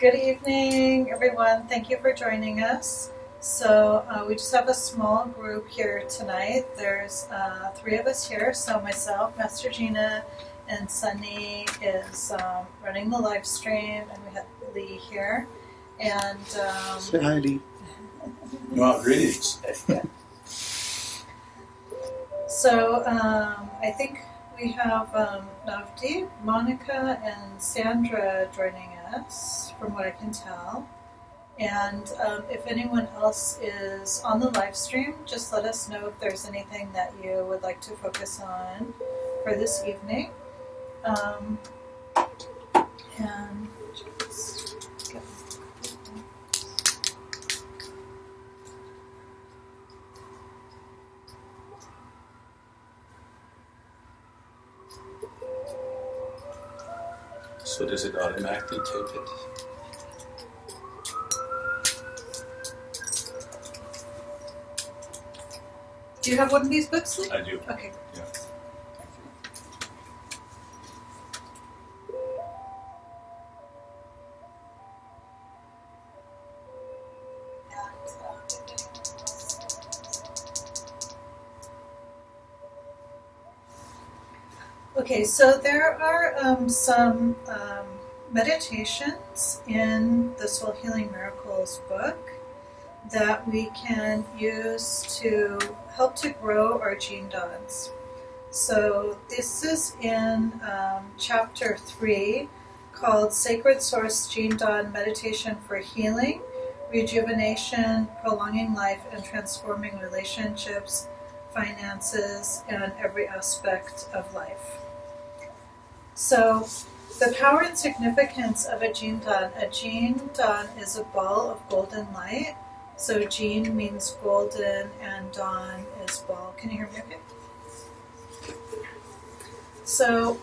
Good evening, everyone. Thank you for joining us. So we just have a small group here tonight. There's three of us here. So myself, Master Gina, and Sunny is running the live stream, and we have Lee here. And say hi, Lee. Well, greetings. So I think we have Navdeep, Monica, and Sandra joining us, from what I can tell. And if anyone else is on the live stream, just let us know if there's anything that you would like to focus on for this evening. And just get So does it automatically take it? Do you have one of these books, Lee? I do. Okay. Yeah. Okay, so there are some meditations in the Soul Healing Miracles book that we can use to help to grow our gene dawns. So this is in chapter 3 called Sacred Source Gene Dawn Meditation for Healing, Rejuvenation, Prolonging Life, and Transforming Relationships, Finances, and Every Aspect of Life. So the power and significance of a gene dawn is a ball of golden light. So gene means golden and dawn is ball. Can you hear me okay? So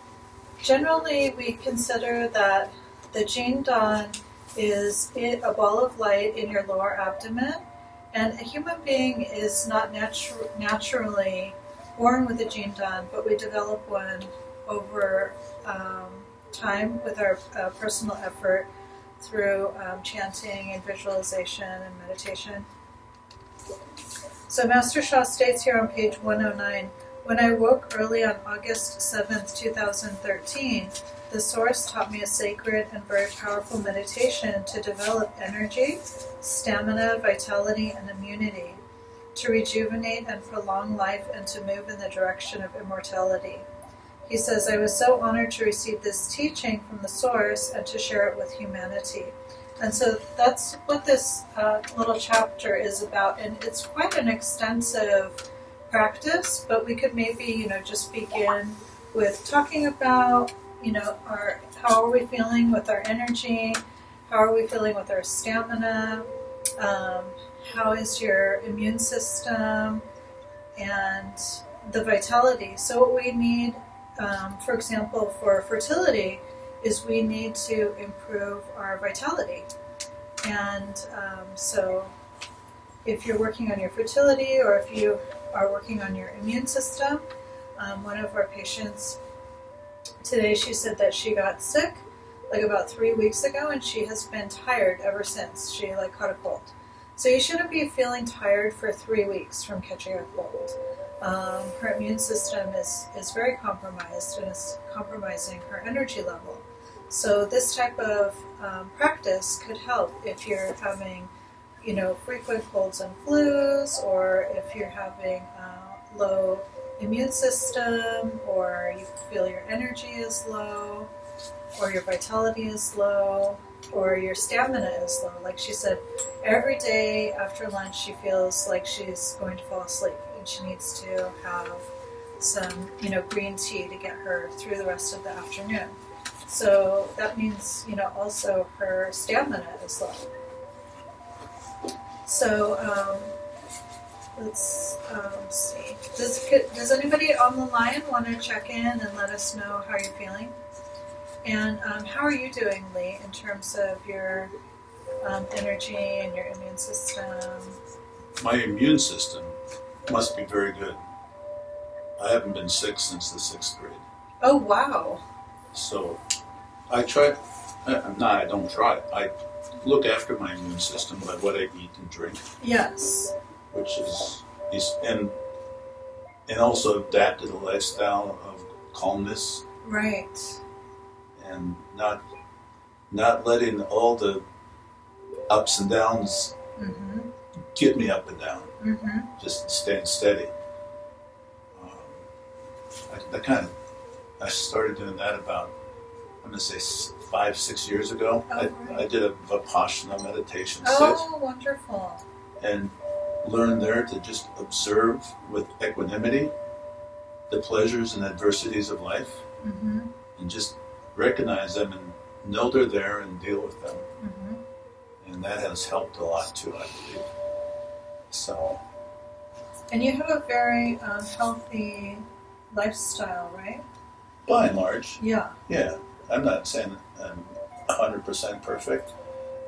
generally we consider that the gene dawn is a ball of light in your lower abdomen, and a human being is not naturally born with a gene dawn, but we develop one over time with our personal effort through chanting and visualization and meditation. So Master Sha states here on page 109, when I woke early on August 7th, 2013, the Source taught me a sacred and very powerful meditation to develop energy, stamina, vitality, and immunity, to rejuvenate and prolong life, and to move in the direction of immortality. He says, I was so honored to receive this teaching from the Source and to share it with humanity. And so that's what this little chapter is about. And it's quite an extensive practice, but we could maybe, just begin with talking about, how are we feeling with our energy? How are we feeling with our stamina? How is your immune system? And the vitality. So what we need, for example, for fertility, is we need to improve our vitality. And so if you're working on your fertility, or if you are working on your immune system, one of our patients today, she said that she got sick like about 3 weeks ago, and she has been tired ever since. She caught a cold. So you shouldn't be feeling tired for 3 weeks from catching a cold. Her immune system is very compromised, and is compromising her energy level. So this type of practice could help if you're having, frequent colds and flus, or if you're having low immune system, or you feel your energy is low, or your vitality is low, or your stamina is low. Like she said, every day after lunch she feels like she's going to fall asleep, and she needs to have some, green tea to get her through the rest of the afternoon. So that means, also her stamina is low. So let's see. Does anybody on the line want to check in and let us know how you're feeling? And how are you doing, Lee, in terms of your energy and your immune system? My immune system must be very good. I haven't been sick since the 6th grade. Oh, wow. So I try I'm not. I don't try it. I look after my immune system by what I eat and drink, Yes. which is and also adapt to the lifestyle of calmness Right. and not letting all the ups and downs Mm-hmm. get me up and down. Mm-hmm. Just staying steady. I started doing that about, I'm going to say 5-6 years ago. Oh, right. I did a Vipassana meditation Oh, wonderful. sit and learned there to just observe with equanimity the pleasures and adversities of life Mm-hmm. and just recognize them and know they're there and deal with them. Mm-hmm. And that has helped a lot too, I believe. So, And you have a very healthy lifestyle, right? by and large, Yeah. yeah, I'm not saying I'm 100% perfect,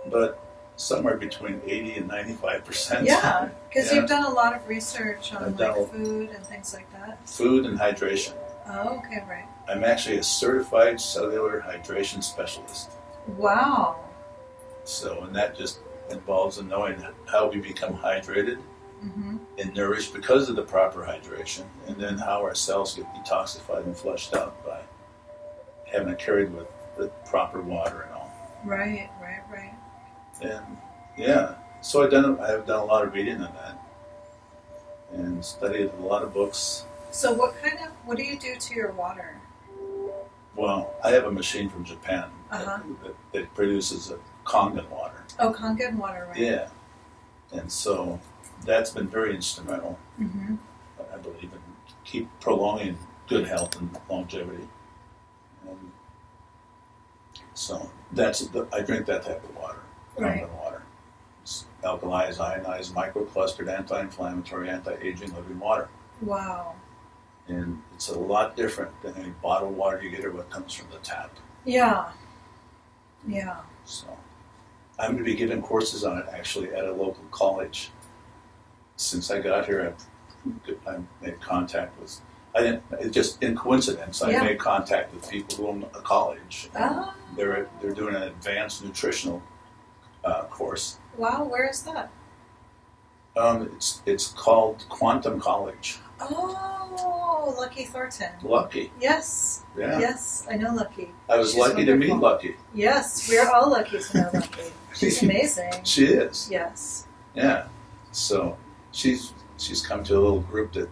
but somewhere between 80 and 95%. Yeah, because Yeah. you've done a lot of research on I've done food and things like that. Food and hydration. Oh, okay, right. I'm actually a certified cellular hydration specialist. Wow. So, and that just involves in knowing how we become hydrated Mm-hmm. and nourished because of the proper hydration, and then how our cells get detoxified and flushed out by having it carried with the proper water and all. Right. And yeah, so I have done a lot of reading on that and studied a lot of books. So what do you do to your water? Well, I have a machine from Japan Uh-huh. that produces a Kangen water. Oh, Kangen water, right? Yeah, and so that's been very instrumental, Mm-hmm. I believe, in keep prolonging good health and longevity. And so I drink that type of water, Right. Kangen water. It's alkalized, ionized, microclustered, anti-inflammatory, anti-aging living water. Wow. And it's a lot different than any bottled water you get or what comes from the tap. Yeah. So I'm going to be giving courses on it actually at a local college. Since I got here, I made contact with, just in coincidence, I Yeah. made contact with people who own a college. Oh. They're doing an advanced nutritional course. Wow, where is that? It's called Quantum College. Oh, Lucky Thornton. Lucky. Yes. Yeah. Yes, I know Lucky. I was She's lucky to meet wonderful. Lucky. Yes, we're all lucky to know Lucky. She's amazing. She is. Yes. Yeah. So she's come to a little group that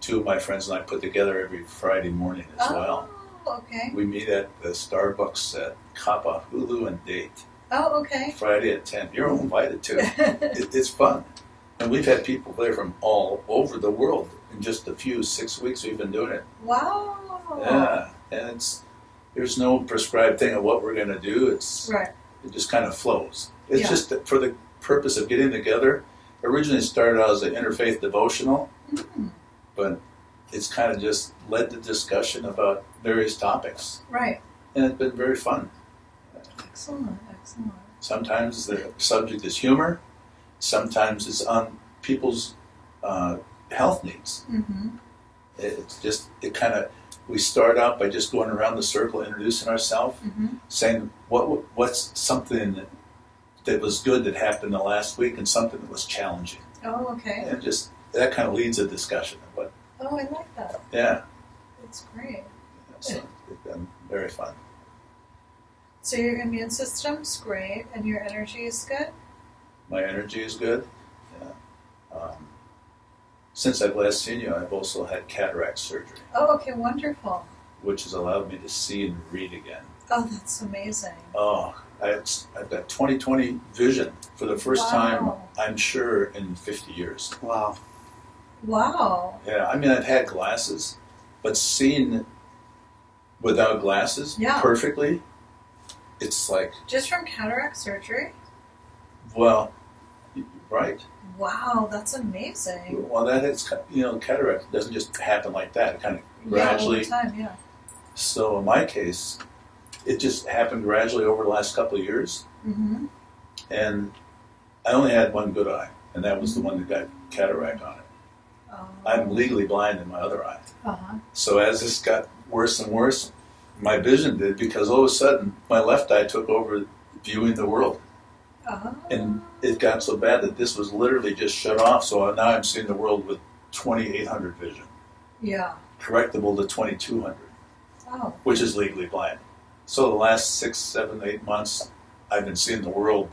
two of my friends and I put together every Friday morning as well. Oh, okay. We meet at the Starbucks at Kappa, Hulu, and Date. Oh, okay. Friday at 10. You're all invited too. It's fun. And we've had people there from all over the world in just a few 6 weeks we've been doing it. Wow. Yeah. And there's no prescribed thing of what we're going to do. It just kind of flows. It's Yeah. just that for the purpose of getting together. Originally started out as an interfaith devotional, Mm. but it's kind of just led to discussion about various topics. Right. And it's been very fun. Excellent. Sometimes the subject is humor. Sometimes it's on people's health needs. Mm-hmm. We start out by just going around the circle, introducing ourselves, Mm-hmm. saying what's something that was good that happened the last week and something that was challenging. Oh, okay. And just that kind of leads a discussion. But Oh, I like that. yeah, That's great. so it's been very fun. So your immune system's great and your energy is good? My energy is good. Yeah. Since I've last seen you, I've also had cataract surgery, Oh, okay, wonderful. which has allowed me to see and read again. Oh, that's amazing. Oh, I've got 20/20 vision for the first time, Wow. I'm sure, in 50 years. Wow. Wow. Yeah, I mean, I've had glasses, but seeing without glasses Yeah. perfectly, it's like, Just from cataract surgery? well, right. Wow, that's amazing. Well, that is, cataract doesn't just happen like that. It kind of Yeah, gradually. all the time, yeah. So in my case, it just happened gradually over the last couple of years. Mm-hmm. And I only had one good eye, and that was the one that got cataract on it. I'm legally blind in my other eye. Uh-huh. So as this got worse and worse, my vision did, because all of a sudden my left eye took over viewing the world. Oh. And it got so bad that this was literally just shut off. So now I'm seeing the world with 2800 vision. Yeah. Correctable to 2200, Oh. which is legally blind. So the last 6, 7, 8 months, I've been seeing the world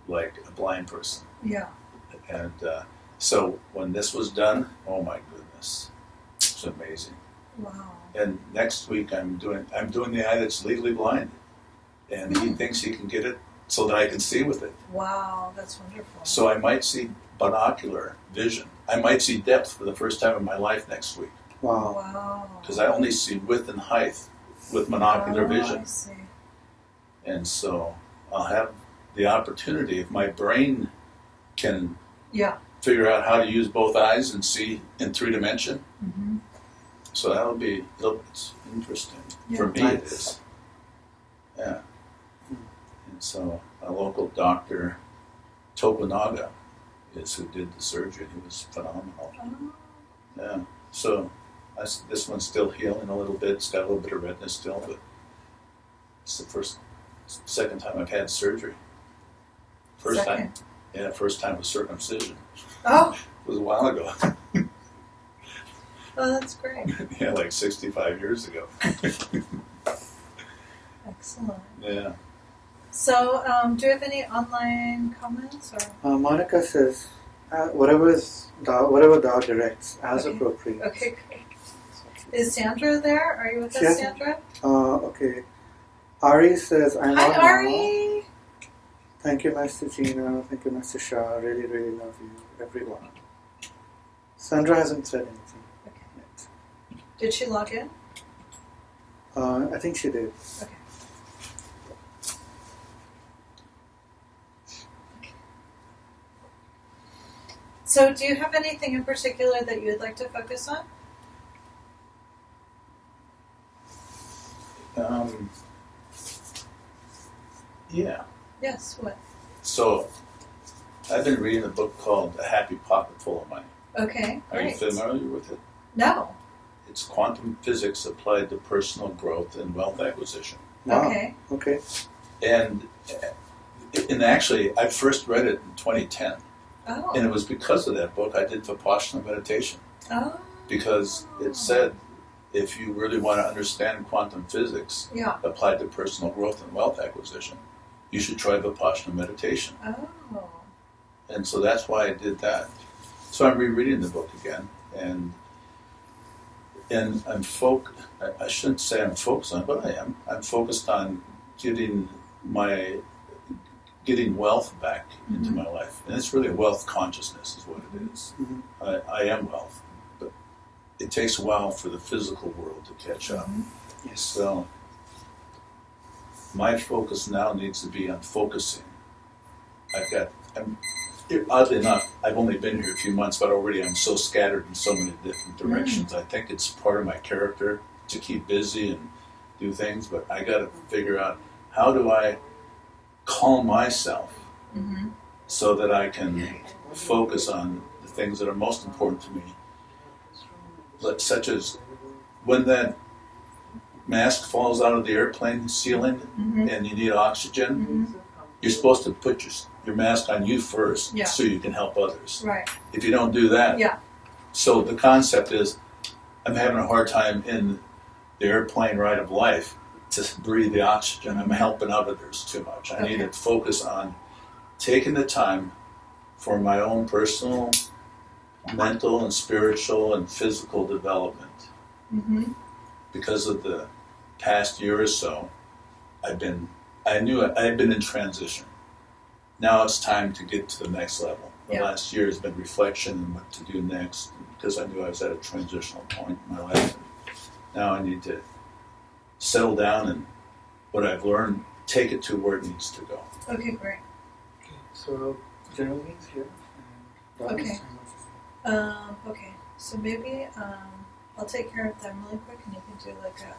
like a blind person. Yeah. And so when this was done, oh my goodness, it's amazing. Wow. And next week I'm doing the eye that's legally blind, and he thinks he can get it so that I can see with it. Wow, that's wonderful. So I might see binocular vision. I might see depth for the first time in my life next week. Wow. Wow. Because I only see width and height with monocular vision. I see. And so I'll have the opportunity, if my brain can Yeah. figure out how to use both eyes and see in 3 dimension. Mm-hmm. So it's interesting. Yeah. For me, Nice. it is. Yeah. And so a local doctor, Tokunaga, is who did the surgery. He was phenomenal. Oh. Yeah. So this one's still healing a little bit. It's got a little bit of redness still, but it's the second time I've had surgery. First time was circumcision. Oh. It was a while ago. Oh, that's great. Yeah, like 65 years ago. Excellent. Yeah. So, do you have any online comments or? Monica says, whatever Dao directs, as Okay. appropriate. Okay, great. Is Sandra there? Are you with us, Yes. Sandra? Okay. Ari says, I'm Hi, not normal. Ari. Thank you, Master Gina. Thank you, Master Shah. Really, really love you, everyone. Sandra hasn't said anything Okay. yet. Did she log in? I think she did. Okay. So, do you have anything in particular that you would like to focus on? Yeah. Yes. What? So I've been reading a book called A Happy Pocket Full of Money. Okay. Are you Great. familiar with it? No. It's quantum physics applied to personal growth and wealth acquisition. Wow. Okay. Okay. And actually, I first read it in 2010. Oh. And it was because of that book I did Vipassana meditation. Oh. Because it said, if you really want to understand quantum physics Yeah. applied to personal growth and wealth acquisition, you should try Vipassana meditation. Oh. And so that's why I did that. So I'm rereading the book again, and I'm I shouldn't say I'm focused on it, but I am. I'm focused on getting wealth back into my life. And it's really a wealth consciousness is what it is. Mm-hmm. I am wealth, but it takes a while for the physical world to catch up. Yes. So my focus now needs to be on focusing. Oddly enough, I've only been here a few months, but already I'm so scattered in so many different directions. I think it's part of my character to keep busy and do things, but I got to figure out, how do I calm myself so that I can focus on the things that are most important to me, such as when that mask falls out of the airplane ceiling and you need oxygen, you're supposed to put your mask on you first so you can help others. Right. If you don't do that, so the concept is, I'm having a hard time in the airplane ride of life to breathe the oxygen. I'm helping others too much. I need to focus on taking the time for my own personal, mental and spiritual and physical development. Because of the past year or so, I've been in transition. Now it's time to get to the next level. The last year has been reflection and what to do next, because I knew I was at a transitional point in my life. Now I need to settle down and what I've learned, take it to where it needs to go. Okay, great. Okay. So Geraldine's here. Okay. Okay. So maybe I'll take care of them really quick, and you can do like a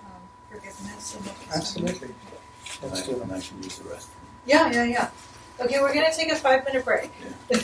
forgiveness and Absolutely. Let's do And that. I can use the rest. Yeah. Okay, we're gonna take a 5-minute break. Yeah.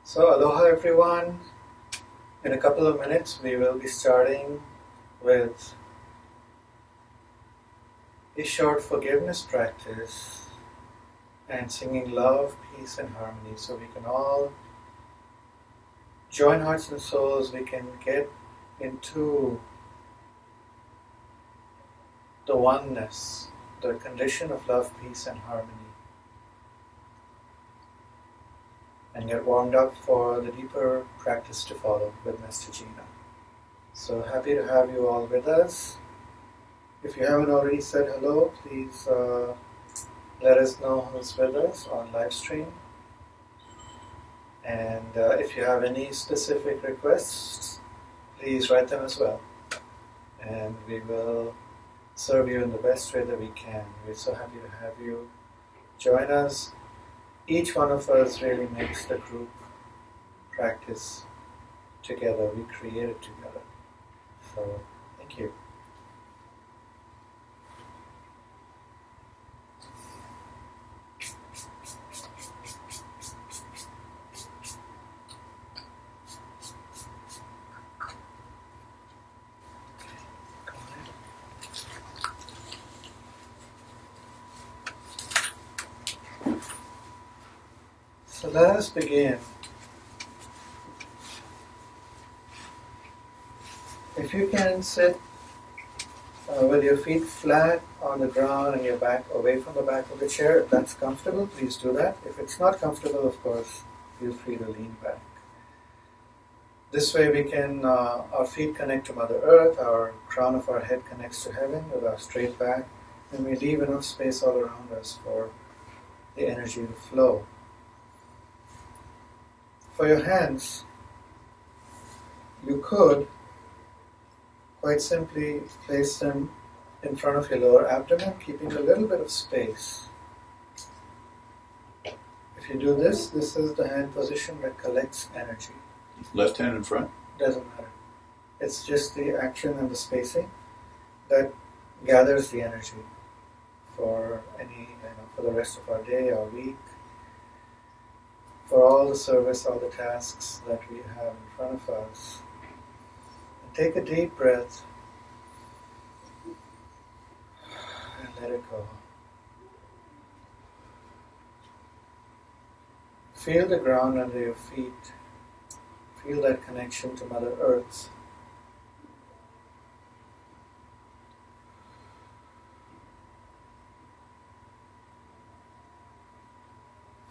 So aloha everyone. In a couple of minutes we will be starting with a short forgiveness practice and singing love, peace and harmony, so we can all join hearts and souls. We can get into the oneness, the condition of love, peace and harmony, and get warmed up for the deeper practice to follow with Master Gina. So happy to have you all with us. If you haven't already said hello, please let us know who's with us on live stream. And if you have any specific requests, please write them as well. And we will serve you in the best way that we can. We're so happy to have you join us. Each one of us really makes the group practice together. We create it together. So, thank you. So let us begin. If you can sit with your feet flat on the ground and your back away from the back of the chair, if that's comfortable, please do that. If it's not comfortable, of course, feel free to lean back. This way we can, our feet connect to Mother Earth, our crown of our head connects to heaven with our straight back, and we leave enough space all around us for the energy to flow. For your hands, you could quite simply place them in front of your lower abdomen, keeping a little bit of space. If you do this, this is the hand position that collects energy. Left hand in front? Doesn't matter. It's just the action and the spacing that gathers the energy for for the rest of our day, our week, for all the service, all the tasks that we have in front of us. And take a deep breath and let it go. Feel the ground under your feet. Feel that connection to Mother Earth.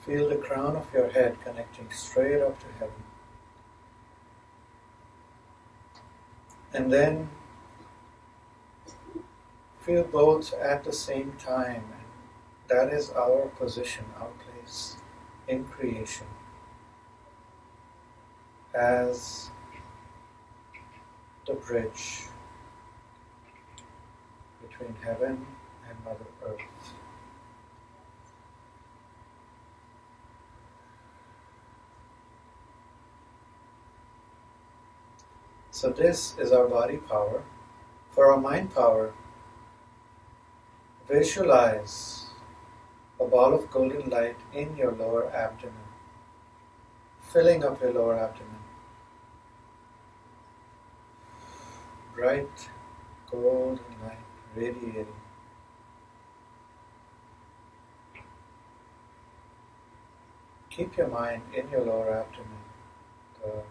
Feel the crown of your head connecting straight up to heaven. And then feel both at the same time. And that is our position, our place in creation as the bridge between heaven and Mother Earth. So this is our body power. For our mind power, visualize a ball of golden light in your lower abdomen, filling up your lower abdomen. Bright golden light radiating. Keep your mind in your lower abdomen, the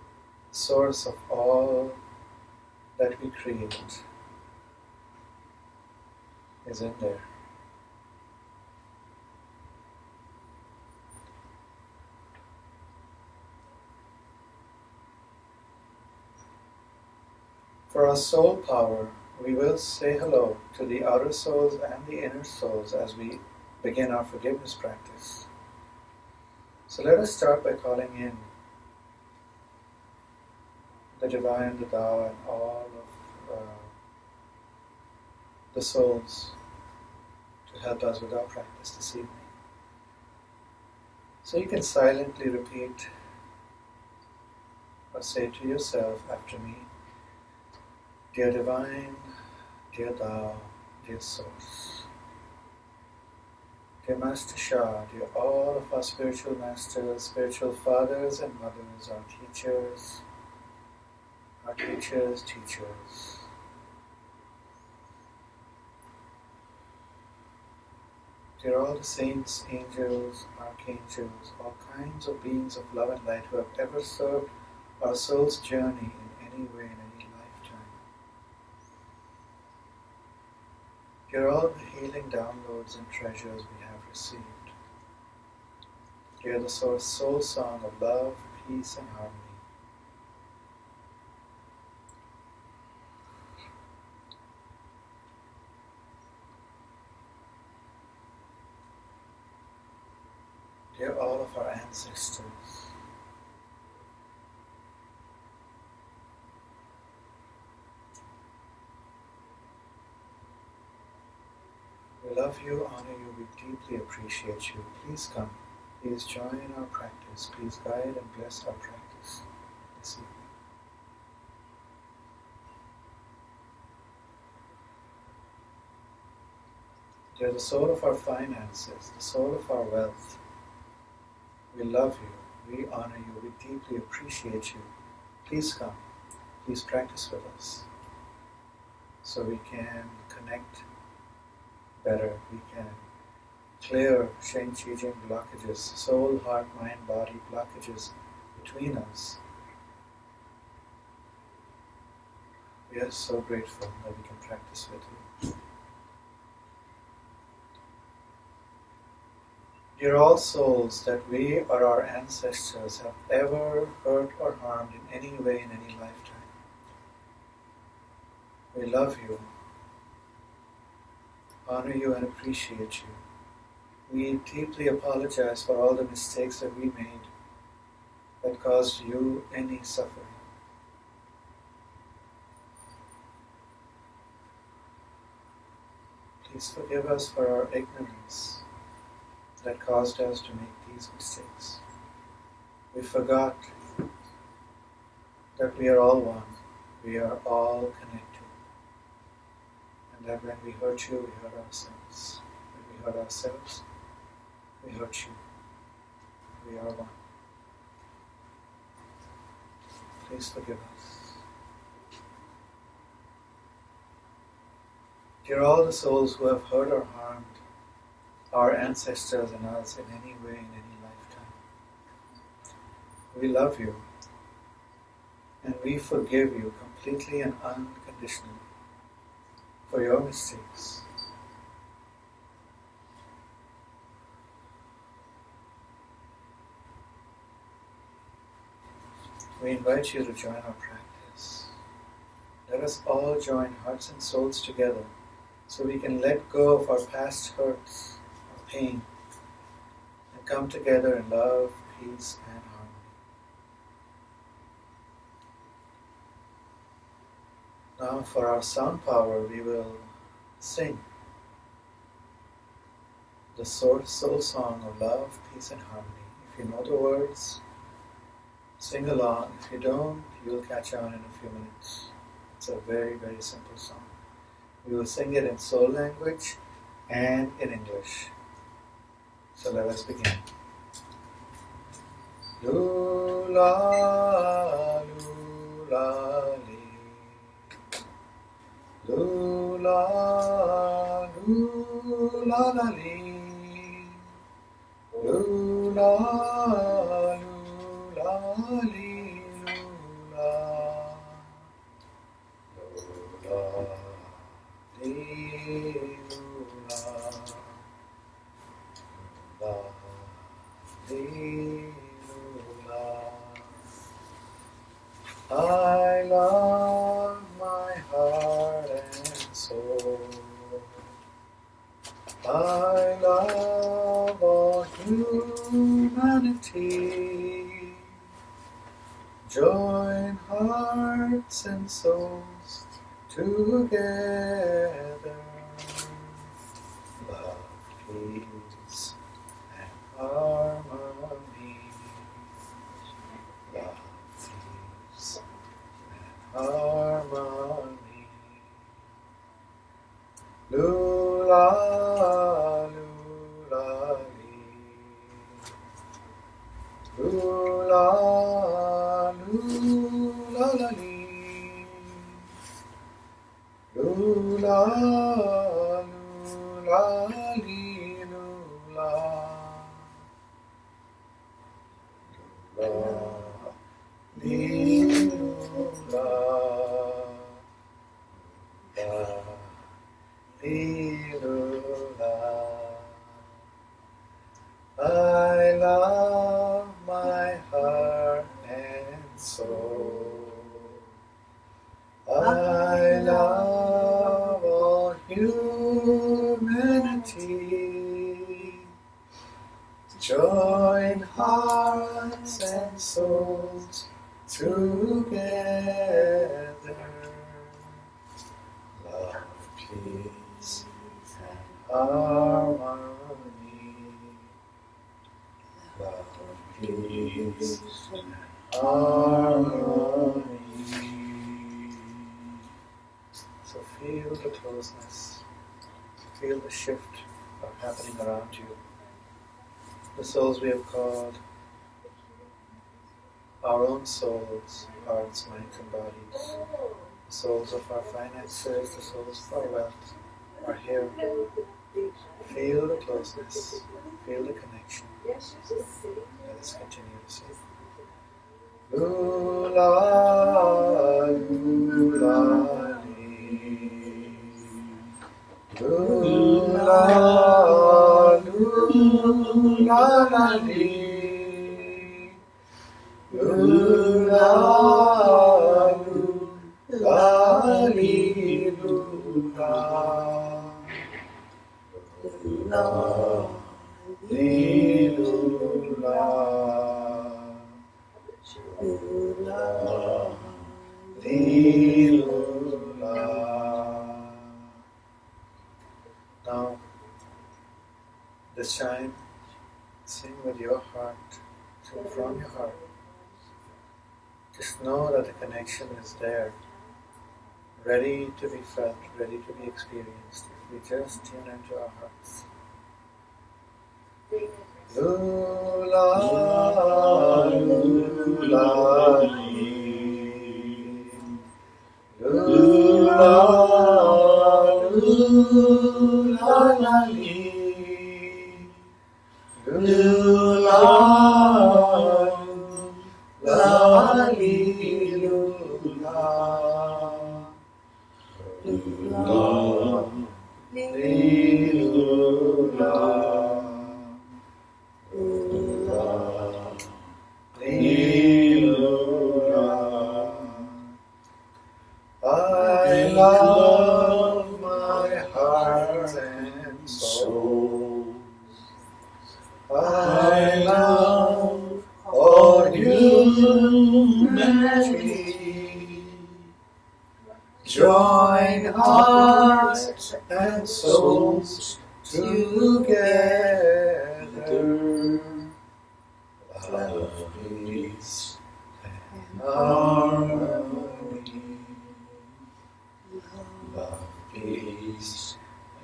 source of all that we create is in there. For our soul power, we will say hello to the outer souls and the inner souls as we begin our forgiveness practice. So let us start by calling in the Divine, the Tao, and all of the souls to help us with our practice this evening. So you can silently repeat or say to yourself after me, Dear Divine, dear Tao, dear Source, Dear Master Shah, dear all of our spiritual masters, spiritual fathers and mothers, our teachers, teachers. Dear all the saints, angels, archangels, all kinds of beings of love and light who have ever served our soul's journey in any way, in any lifetime. Dear all the healing downloads and treasures we have received. Dear the soul song of love, peace and harmony. Dear all of our ancestors. We love you, honor you, we deeply appreciate you. Please come. Please join our practice. Please guide and bless our practice this evening. Dear the soul of our finances, the soul of our wealth, we love you, we honor you, we deeply appreciate you. Please come. Please practice with us so we can connect better. We can clear Shen Qi Jing blockages, soul, heart, mind, body blockages between us. We are so grateful that we can practice with you. Dear all souls that we or our ancestors have ever hurt or harmed in any way in any lifetime, we love you, honor you and appreciate you. We deeply apologize for all the mistakes that we made that caused you any suffering. Please forgive us for our ignorance that caused us to make these mistakes. We forgot that we are all one, we are all connected, and that when we hurt you, we hurt ourselves. When we hurt ourselves, we hurt you. We are one. Please forgive us. Dear all the souls who have hurt or harmed our ancestors and us in any way, in any lifetime, we love you and we forgive you completely and unconditionally for your mistakes. We invite you to join our practice. Let us all join hearts and souls together so we can let go of our past hurts, our pain, and come together in love, peace, and harmony. Now for our sound power, we will sing the soul song of love, peace, and harmony. If you know the words, sing along. If you don't, you'll catch on in a few minutes. It's a very, very simple song. We will sing it in soul language and in English. So let us begin. Lula, lula, li. Lula, lula, li. Lula, lula, li, lula. Lula, li, lula. Lula, li, lula. I love my heart and soul. I love all humanity. Join hearts and souls together. Love, peace, and harmony. Love, peace, and harmony. Lula, lula, Lula, lula, la, lee. Lula, lula, lee, lula. Lula, lee, lula. I love my heart and soul. I love all humanity. Join hearts and souls together. Love, peace, and harmony. Love, peace, and harmony. So feel the closeness, feel the shift happening around you. The souls we have called, our own souls, hearts, minds and bodies, the souls of our finances, the souls of our wealth, are here. Feel the closeness, feel the connection. Let us continue to sing. Lula, lula, lee. Lula, lula, lee. Lula, lula, lee, lula. Lula, lee, lula. Lula, lee, lula. Now, this time, sing with your heart, sing from your heart. Just know that the connection is there, ready to be felt, ready to be experienced, if we just tune into our hearts. Lula, lula, lee. Lula, lula, lee. Lula, lula, lee, lula. Lula, lee, lula. I love my heart and soul. I love all humanity. Join hearts and souls together. Love, peace, and harmony. Love, peace,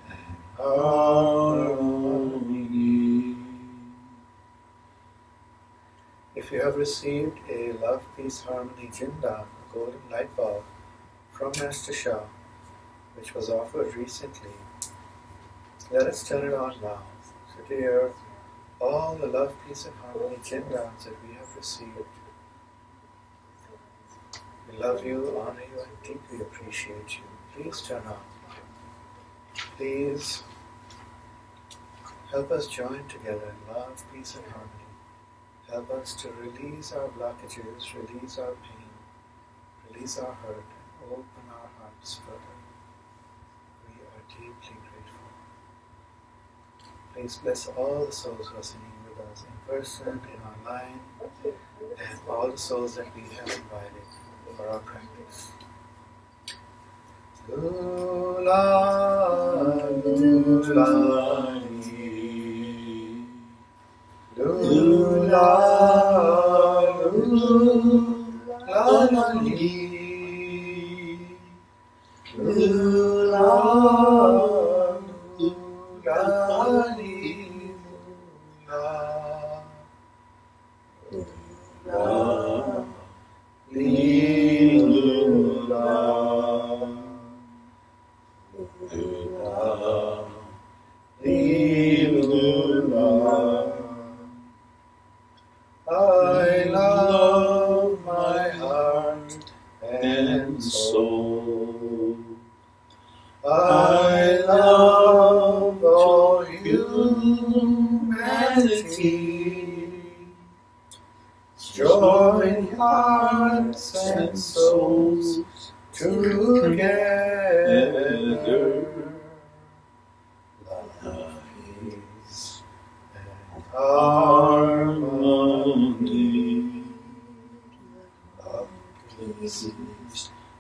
and harmony. If you have received a Love, Peace, Harmony Jindan, a golden light bulb from Master Shah, which was offered recently, let us turn it on now, so to hear all the love, peace and harmony Jindans that we have received. We love you, honor you and deeply appreciate you. Please turn on. Please help us join together in love, peace and harmony. Help us to release our blockages, release our pain, release our hurt, and open our hearts further. We are deeply grateful. Please bless all the souls who are singing with us in person, in online, and all the souls that we have invited for our practice. Lula, lula, lee. Lula, lula, lee. Lula, lula, lee, lula. join hearts and souls together. Love, peace, and harmony. Love, peace,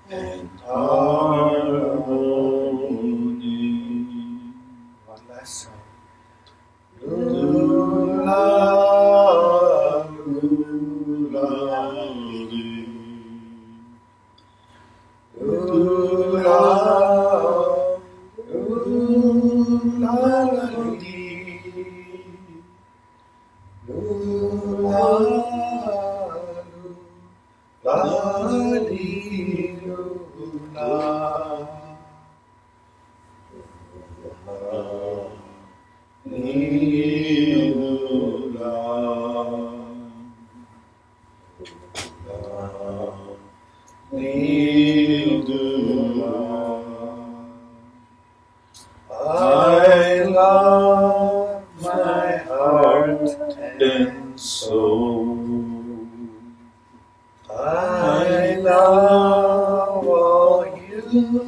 and harmony. One last time. Lula, lula, lula, lula, I love my heart and soul. I love all humanity.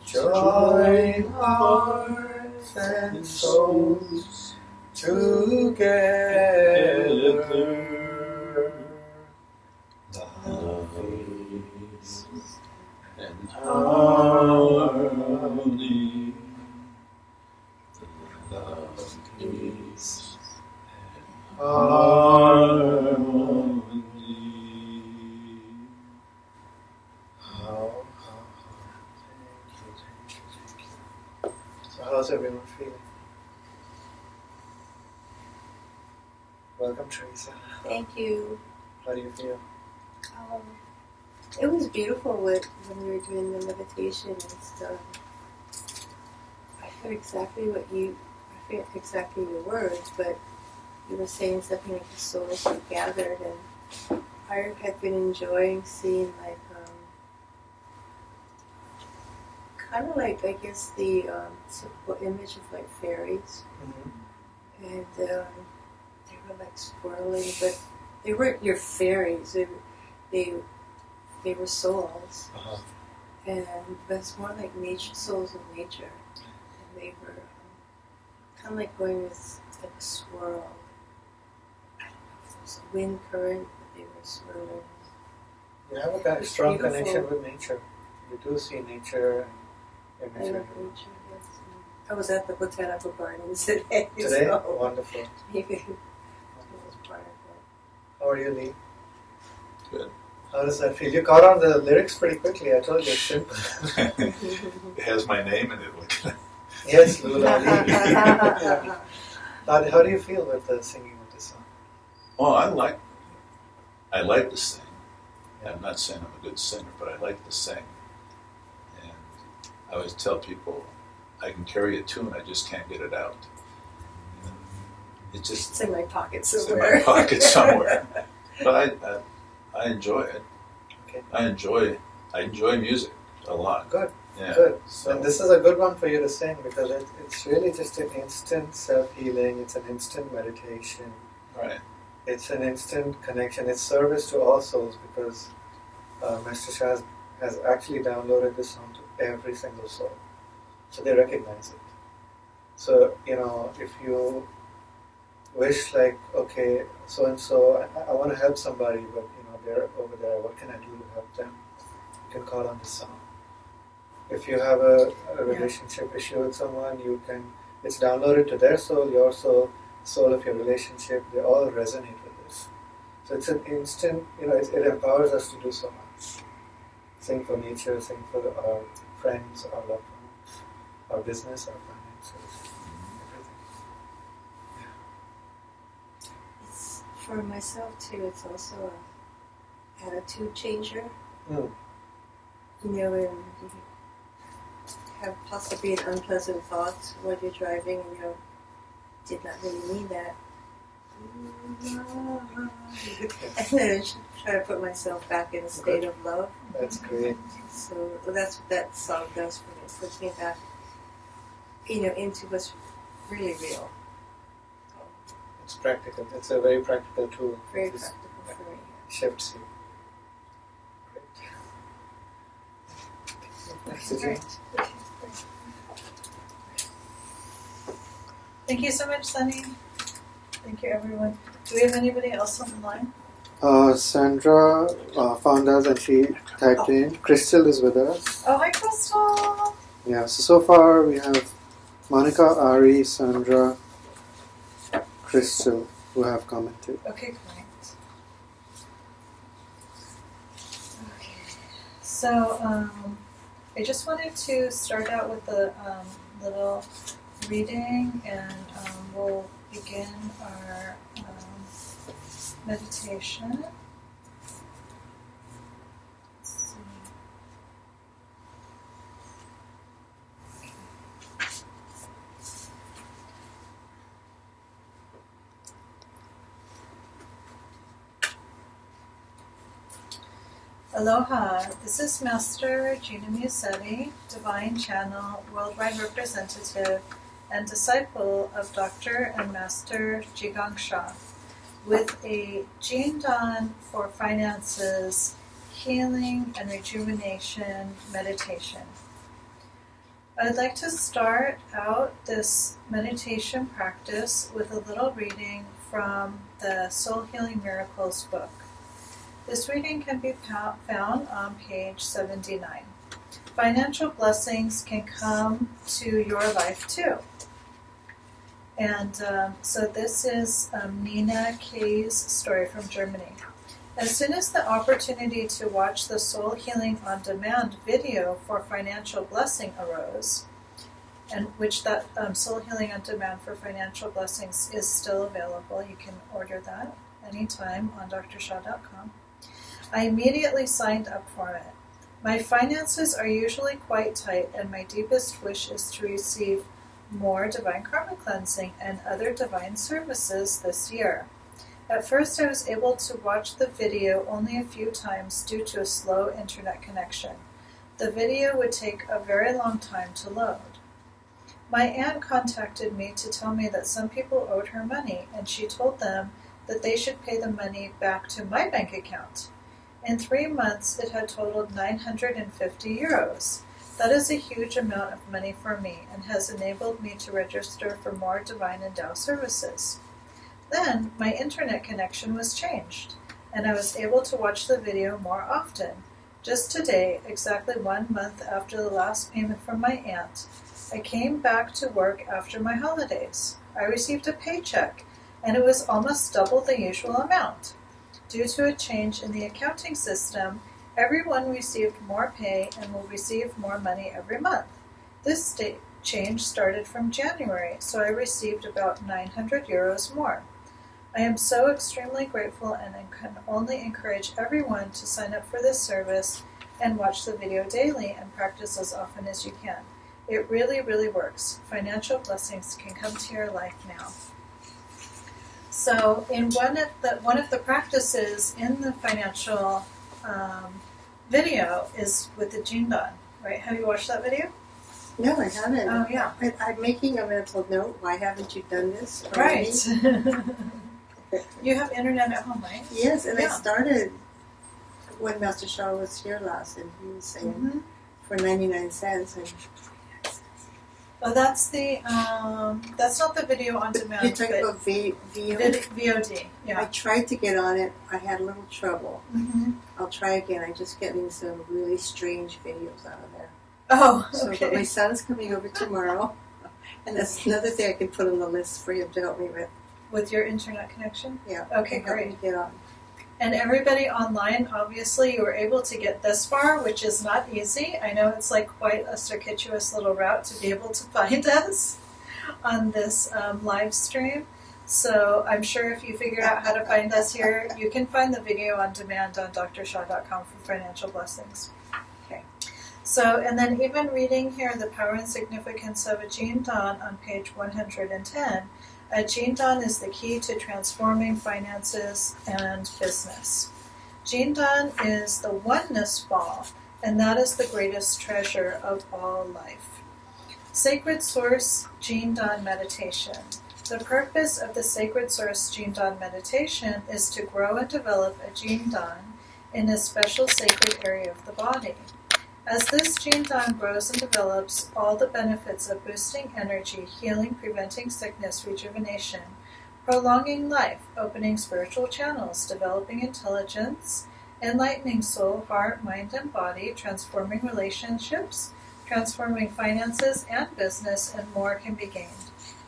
Join hearts and souls together. Love, peace, and harmony. Love, peace, and harmony. How. Thank you. So how's everyone feeling? Welcome, Teresa. Thank you. How do you feel? It was beautiful when we were doing the meditation and stuff. I forget exactly your words, but you were saying something like the souls were gathered, and I had been enjoying seeing kind of like, I guess, the simple image of like fairies, and they were like swirling, but they weren't your fairies. They were souls, and that's more like nature, souls of nature. And they were kind of like going with like a swirl. I don't know if it was a wind current, but they were swirling. You have a kind of strong beautiful connection with nature. You do see nature and I imagery. love nature, yes. I was at the botanical gardens today. Today? So Wonderful. maybe it was part of How are you, Lee? Good. How does that feel? You caught on the lyrics pretty quickly. I told you it's simple. It has my name in it. Yes, Lula Lee. Yeah. How do you feel with the singing of this song? Well, I like to sing. I'm not saying I'm a good singer, but I like to sing. And I always tell people I can carry a tune, I just can't get it out. It just It's in my pocket it's somewhere. in my pocket somewhere. But I enjoy it. Okay. I enjoy music a lot. Good. Yeah. Good. So And this is a good one for you to sing because it's really just an instant self-healing. It's an instant meditation. right. It's an instant connection. It's service to all souls because Master Shah has actually downloaded this song to every single soul. So they recognize it. So, if you wish like, okay, so-and-so, I want to help somebody, but, they're over there, what can I do to help them? You can call on this song. If you have a relationship issue with someone, it's downloaded to their soul, your soul, soul of your relationship, they all resonate with this. So it's an instant, it empowers us to do so much. Sing for nature, sing for our friends, our loved ones, our business, our finances, everything. It's, for myself too, it's also an attitude changer. Mm. And you have possibly an unpleasant thoughts while you're driving and you did not really mean that. And then I should try to put myself back in a state of love. That's great. So that's what that song does for me. It puts me back, into what's really real. It's practical. It's a very practical tool. Very practical for me. Shifts you. Great. Next is Gina. Thank you so much, Sunny. Thank you, everyone. Do we have anybody else on the line? Sandra found us and she typed in. Crystal is with us. Oh, hi, Crystal. Yeah, so far we have Monica, Ari, Sandra, Crystal who have commented. Okay, great. Okay, so I just wanted to start out with a little reading, and we'll begin our meditation. Let's see. Aloha, this is Master Gina Musetti, Divine Channel, Worldwide Representative, and disciple of Dr. and Master Jigong Sha, with a Jindan for finances, healing, and rejuvenation meditation. I'd like to start out this meditation practice with a little reading from the Soul Healing Miracles book. This reading can be found on page 79. Financial blessings can come to your life too. And so this is Nina K's story from Germany. As soon as the opportunity to watch the Soul Healing on Demand video for financial blessing arose, and which that Soul Healing on Demand for financial blessings is still available. You can order that anytime on drshaw.com. I immediately signed up for it. My finances are usually quite tight, and my deepest wish is to receive more divine karma cleansing and other divine services this year. At first I was able to watch the video only a few times due to a slow internet connection. The video would take a very long time to load. My aunt contacted me to tell me that some people owed her money, and she told them that they should pay the money back to my bank account. In 3 months it had totaled 950 euros. That is a huge amount of money for me and has enabled me to register for more Divine Endow services. Then my internet connection was changed, and I was able to watch the video more often. Just today, exactly 1 month after the last payment from my aunt, I came back to work after my holidays. I received a paycheck, and it was almost double the usual amount. Due to a change in the accounting system, everyone received more pay and will receive more money every month. This change started from January, so I received about 900 euros more. I am so extremely grateful and can only encourage everyone to sign up for this service and watch the video daily and practice as often as you can. It really, really works. Financial blessings can come to your life now. So in one of the practices in the financial video is with the Jindan, right? Have you watched that video? No, I haven't. Oh, yeah. I'm making a mental note. Why haven't you done this already? Right. You have internet at home, right? Yes, and Yeah. I started when Master Shah was here last, and he was saying for 99 cents. And Oh, that's the that's not the video on demand. you're talking about VOD. I Yeah. tried to get on it. I had a little trouble. Mm-hmm. I'll try again. I'm just getting some really strange videos out of there. Oh, So, but my okay. son's coming over tomorrow, and that's another thing I can put on the list for him to help me with. With your internet connection? Yeah. Okay, to help great. me get on. And everybody online, obviously, you were able to get this far, which is not easy. I know it's like quite a circuitous little route to be able to find us on this live stream. So I'm sure if you figure out how to find us here, you can find the video on demand on drshaw.com for financial blessings. Okay. So, and then even reading here the power and significance of a Jindan on page 110, a Jindan is the key to transforming finances and business. Jindan is the oneness ball, and that is the greatest treasure of all life. Sacred Source Jindan Meditation. The purpose of the Sacred Source Jindan meditation is to grow and develop a Jindan in a special sacred area of the body. As this Jindan grows and develops, all the benefits of boosting energy, healing, preventing sickness, rejuvenation, prolonging life, opening spiritual channels, developing intelligence, enlightening soul, heart, mind, and body, transforming relationships, transforming finances and business, and more can be gained.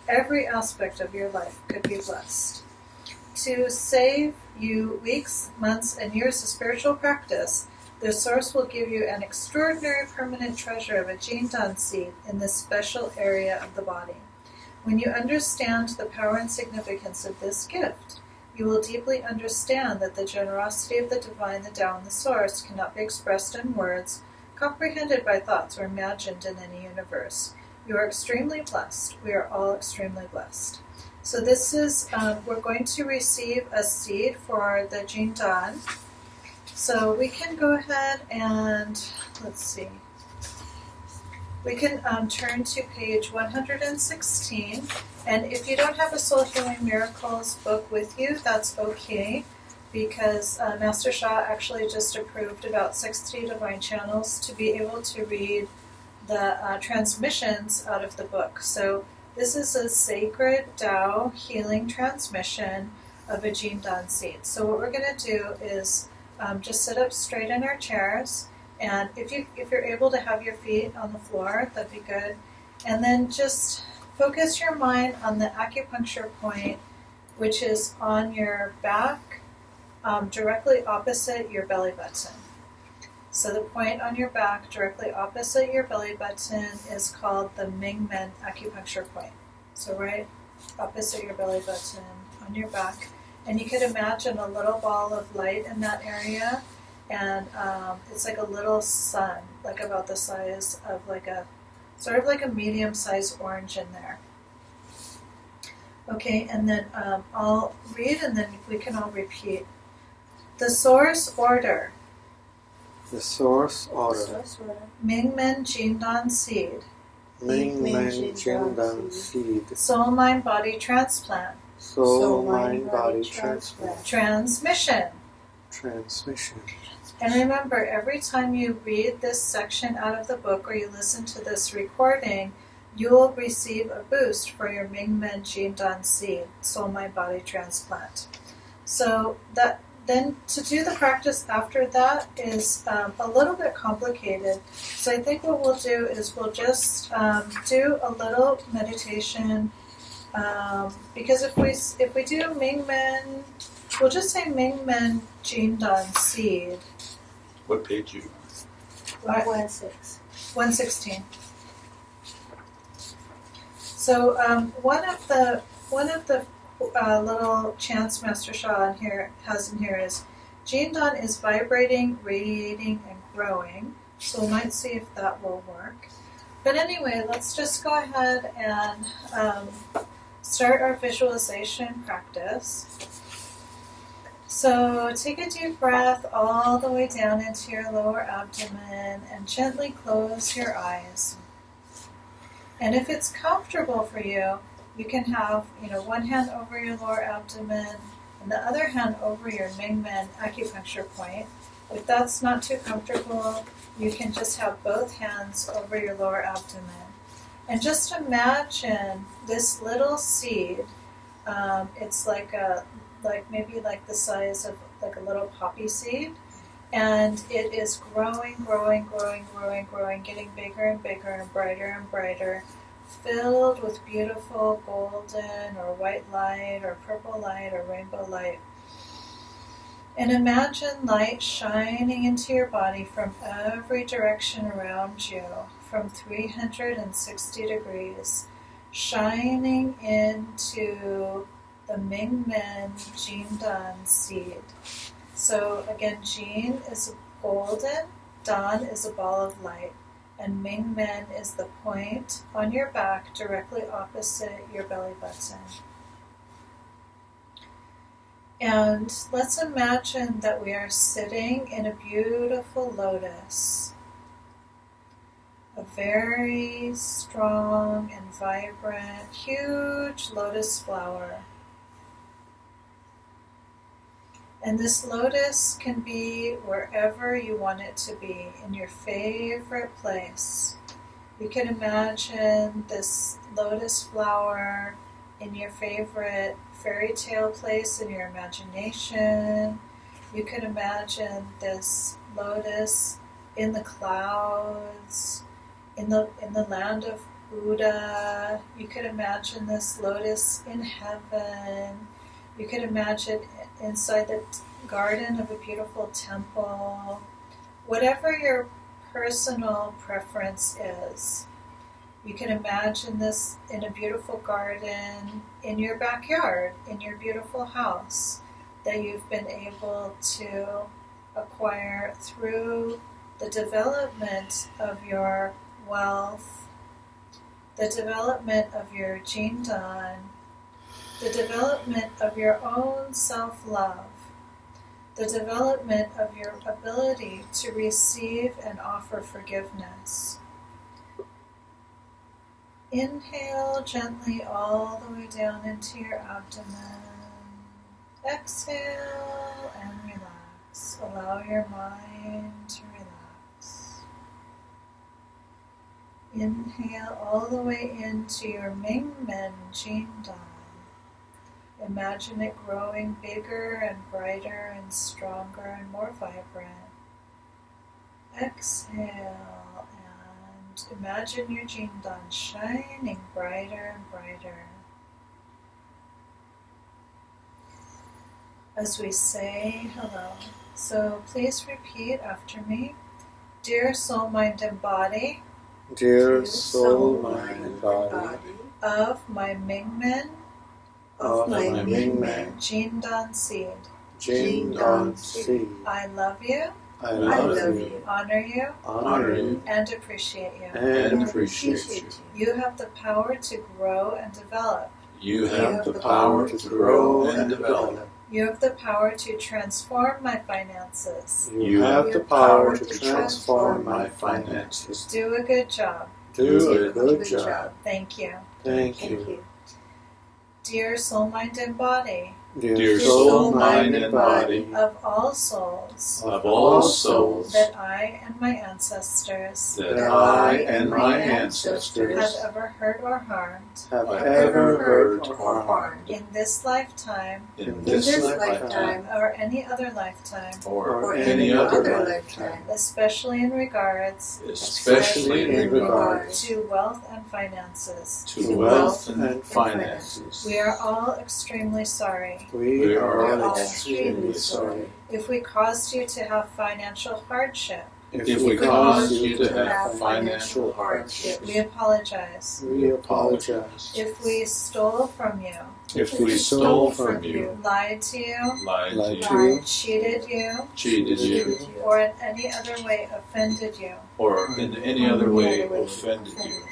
Every aspect of your life could be blessed. To save you weeks, months, and years of spiritual practice, the Source will give you an extraordinary permanent treasure of a Jindan seed in this special area of the body. When you understand the power and significance of this gift, you will deeply understand that the generosity of the Divine, the Tao, and the Source cannot be expressed in words, comprehended by thoughts, or imagined in any universe. You are extremely blessed. We are all extremely blessed. So this is, we're going to receive a seed for the Jindan. So we can go ahead and, let's see, we can turn to page 116. And if you don't have a Soul Healing Miracles book with you, that's okay, because Master Shah actually just approved about 60 divine channels to be able to read the transmissions out of the book. So this is a sacred Tao healing transmission of a Jindan seed. So what we're going to do is just sit up straight in our chairs, and if you're able to have your feet on the floor, that'd be good. And then just focus your mind on the acupuncture point, which is on your back, directly opposite your belly button. So the point on your back, directly opposite your belly button, is called the Mingmen acupuncture point. So right opposite your belly button, on your back. And you could imagine a little ball of light in that area, and it's like a little sun, like about the size of like a, sort of like a medium-sized orange in there. Okay, and then I'll read, and then we can all repeat. The Source Order. The Source Order. Mingmen Jindan Seed. Mingmen Jindan Seed. Soul Mind Body Transplant. Soul Mind Body Transplant. Transmission. Transmission. And remember, every time you read this section out of the book or you listen to this recording, you will receive a boost for your Mingmen Jindan Seed, Soul Mind Body Transplant. So that then to do the practice after that is a little bit complicated. So I think what we'll do is we'll just do a little meditation, because if we do Mingmen, we'll just say Mingmen Jindan Seed. What page you? 116. So one of the little chants Master Shah has in here is Jindan is vibrating, radiating, and growing. So we might see if that will work. But anyway, let's just go ahead and start our visualization practice. So take a deep breath all the way down into your lower abdomen and gently close your eyes. And if it's comfortable for you, you can have, one hand over your lower abdomen and the other hand over your Mingmen acupuncture point. If that's not too comfortable, you can just have both hands over your lower abdomen. And just imagine this little seed. It's maybe like the size of like a little poppy seed. And it is growing, getting bigger and bigger and brighter, filled with beautiful golden or white light or purple light or rainbow light. And imagine light shining into your body from every direction around you, from 360 degrees, shining into the Mingmen Jindan seed. So again, Jin is golden, Dan is a ball of light, and Mingmen is the point on your back directly opposite your belly button. And let's imagine that we are sitting in a beautiful lotus. a very strong and vibrant, huge lotus flower. And this lotus can be wherever you want it to be, in your favorite place. You can imagine this lotus flower in your favorite fairy tale place in your imagination. You can imagine this lotus in the clouds, in the land of Buddha. You could imagine this lotus in heaven. You could imagine inside the garden of a beautiful temple. Whatever your personal preference is, you can imagine this in a beautiful garden, in your backyard, in your beautiful house that you've been able to acquire through the development of your wealth, the development of your Jindan, the development of your own self-love, the development of your ability to receive and offer forgiveness. Inhale gently all the way down into your abdomen. Exhale and relax. Allow your mind to relax. Inhale all the way into your Mingmen Jindan. Imagine it growing bigger and brighter and stronger and more vibrant. Exhale and imagine your Jindan shining brighter and brighter. As we say hello, so please repeat after me. Dear soul, mind, and body, Dear soul, mind, and body of my Mingmen, of my Mingmen, Jindan seed, Jindan seed, I love you, I love you, honor you, honor you, and appreciate you. and appreciate you. You have the power to grow and develop. You have the power to grow and develop. You have the power to transform my finances. You have the power to transform my finances. Do a good job. Do a good job. Thank you. Thank you. Dear soul, mind, and body, Dear soul, mind, and body, of all souls, of all souls, that I and my ancestors that I and my ancestors have ever hurt or harmed Have ever hurt or harmed in this lifetime in this this lifetime lifetime or any other lifetime, or any other lifetime, especially in regards especially in regards to wealth and finances. to wealth and finances. We are all extremely sorry We are all extremely sorry if we caused you to have financial hardship. If we caused you to have financial hardship. We apologize. We apologize. If we stole from you, If we stole from you, lied to you, lied Lied to to you, you, cheated you, cheated you, or in any other way offended you, or in any other way offended you,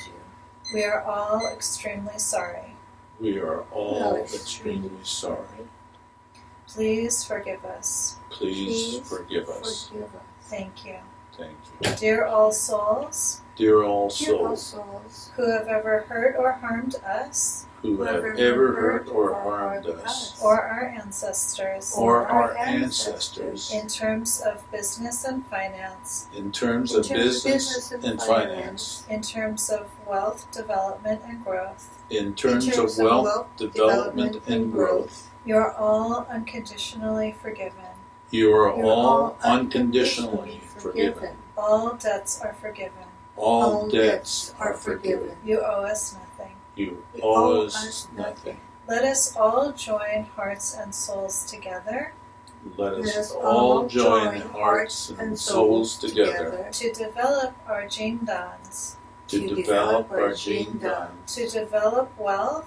we are all extremely sorry. we are all extremely sorry. Please forgive us. Please forgive us. Thank you. Thank you. Dear all souls Dear all souls who have ever hurt or harmed us who have ever hurt or harmed us, or our ancestors or our ancestors, in terms of business and finance, in terms of business and finance, in terms of wealth, development, and growth, in terms of wealth, development, and growth, you are all unconditionally forgiven. you are all unconditionally forgiven. All debts are forgiven. All debts are forgiven. You owe us nothing. You owe us nothing. Let us all join hearts and souls together Let us all join hearts and souls together to develop our Jindans, to develop our Jindan, to develop wealth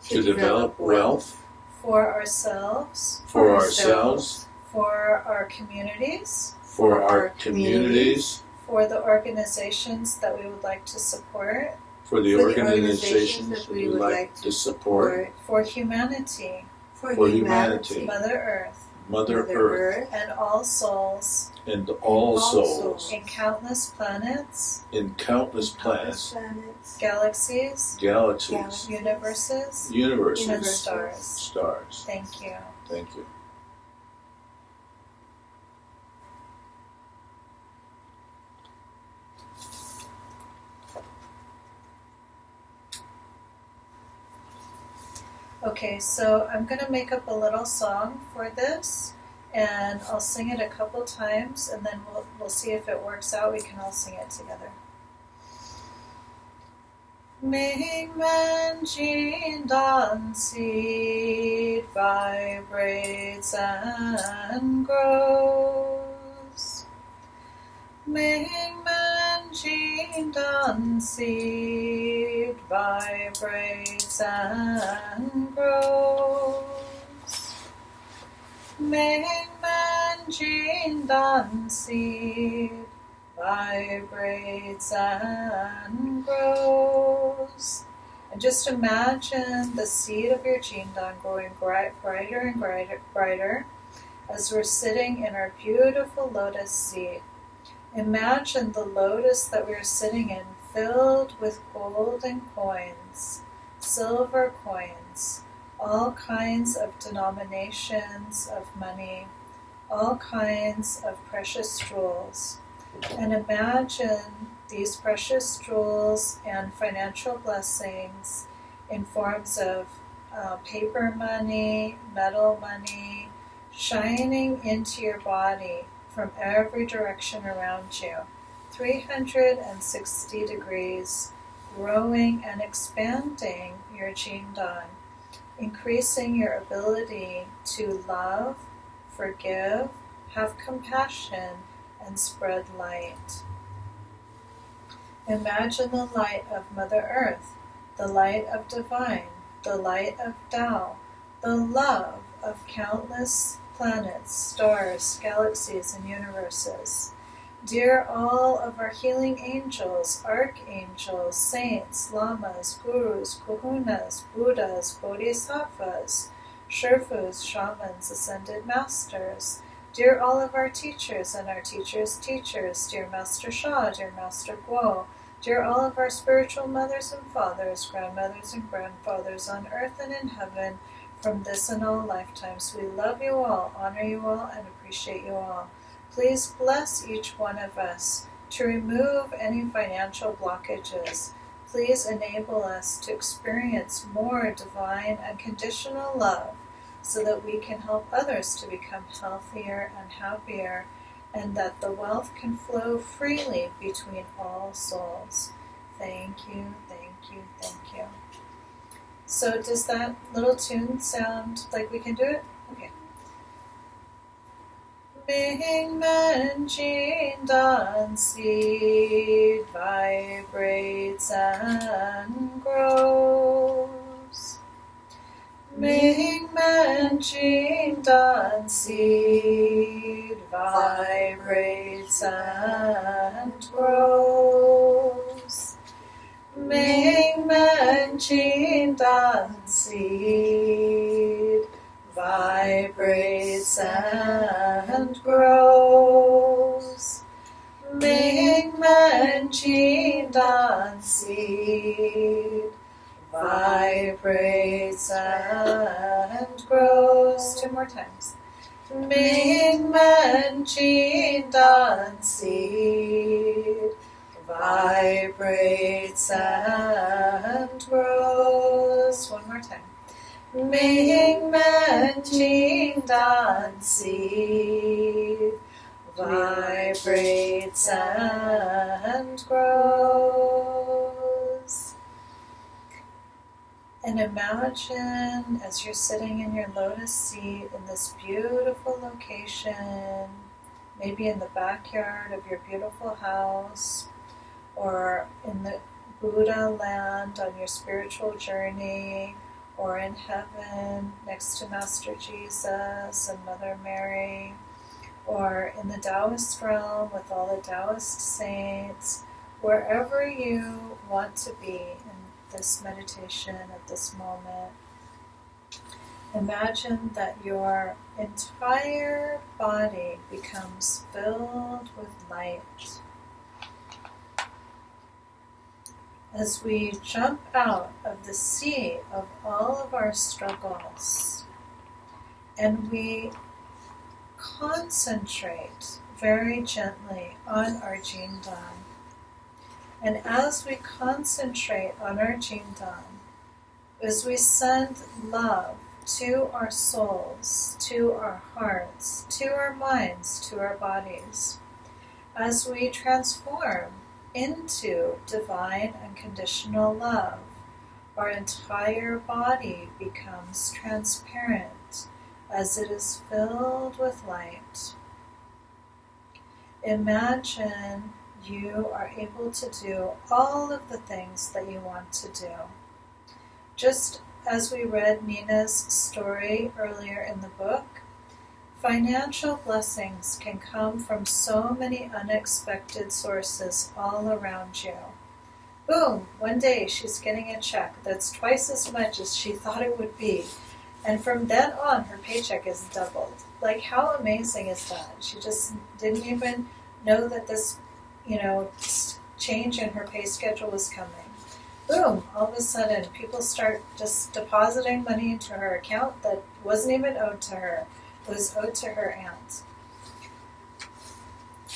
to develop wealth for ourselves, for ourselves, for our communities, for our communities, for the organizations that we would like to support, for the organizations that we would like to support, for humanity, for humanity, Mother Earth, Mother Earth, and all souls, and all souls, in countless planets, in countless planets, galaxies, universes, and stars. Stars. Thank you. Thank you. Okay, so I'm going to make up a little song for this, and I'll sing it a couple times, and then we'll see if it works out. We can all sing it together. Ming Men Jin Dan seed vibrates and grows. Ming Men Jin Dan seed vibrates and grows. Ming Men Jin Dan seed vibrates and grows. And just imagine the seed of your Jindan growing brighter and brighter as we're sitting in our beautiful lotus seat. Imagine the lotus that we're sitting in filled with golden coins, silver coins, all kinds of denominations of money, all kinds of precious jewels. And imagine these precious jewels and financial blessings in forms of paper money, metal money, shining into your body from every direction around you, 360 degrees, growing and expanding your Jindan, increasing your ability to love, forgive, have compassion, and spread light. Imagine the light of Mother Earth, the light of Divine, the light of Tao, the love of countless planets, stars, galaxies, and universes. Dear all of our healing angels, archangels, saints, lamas, gurus, kahunas, buddhas, bodhisattvas, shurfus, shamans, ascended masters. Dear all of our teachers and our teachers' teachers, dear Master Sha, dear Master Guo, dear all of our spiritual mothers and fathers, grandmothers and grandfathers on earth and in heaven, from this and all lifetimes, we love you all, honor you all, and appreciate you all. Please bless each one of us to remove any financial blockages. Please enable us to experience more divine unconditional love so that we can help others to become healthier and happier, and that the wealth can flow freely between all souls. Thank you, thank you, thank you. So does that little tune sound like we can do it? Okay. Ming Men Jin Dan seed vibrates and grows. Ming Men Jin Dan seed vibrates and grows. Ming Men Jin Dan seed vibrates and grows. Ming Men Jin Dan seed vibrates and grows. 2 more times. Ming Men Jin Dan seed vibrates and grows. 1 more time. Ming Men Jin Dan seed vibrates and grows. And imagine as you're sitting in your lotus seat in this beautiful location, maybe in the backyard of your beautiful house, or in the Buddha land on your spiritual journey, or in heaven next to Master Jesus and Mother Mary, or in the Taoist realm with all the Taoist saints, wherever you want to be in this meditation at this moment. imagine that your entire body becomes filled with light. As we jump out of the sea of all of our struggles and we concentrate very gently on our Jindan. And as we concentrate on our Jindan, as we send love to our souls, to our hearts, to our minds, to our bodies, as we transform into divine unconditional love, our entire body becomes transparent as it is filled with light. Imagine you are able to do all of the things that you want to do. Just as we read Nina's story earlier in the book, financial blessings can come from so many unexpected sources all around you. Boom! One day she's getting a check that's twice as much as she thought it would be. And from then on, her paycheck is doubled. Like, how amazing is that? She just didn't even know that this, change in her pay schedule was coming. Boom! All of a sudden, people start just depositing money into her account that wasn't even owed to her. It was owed to her aunt.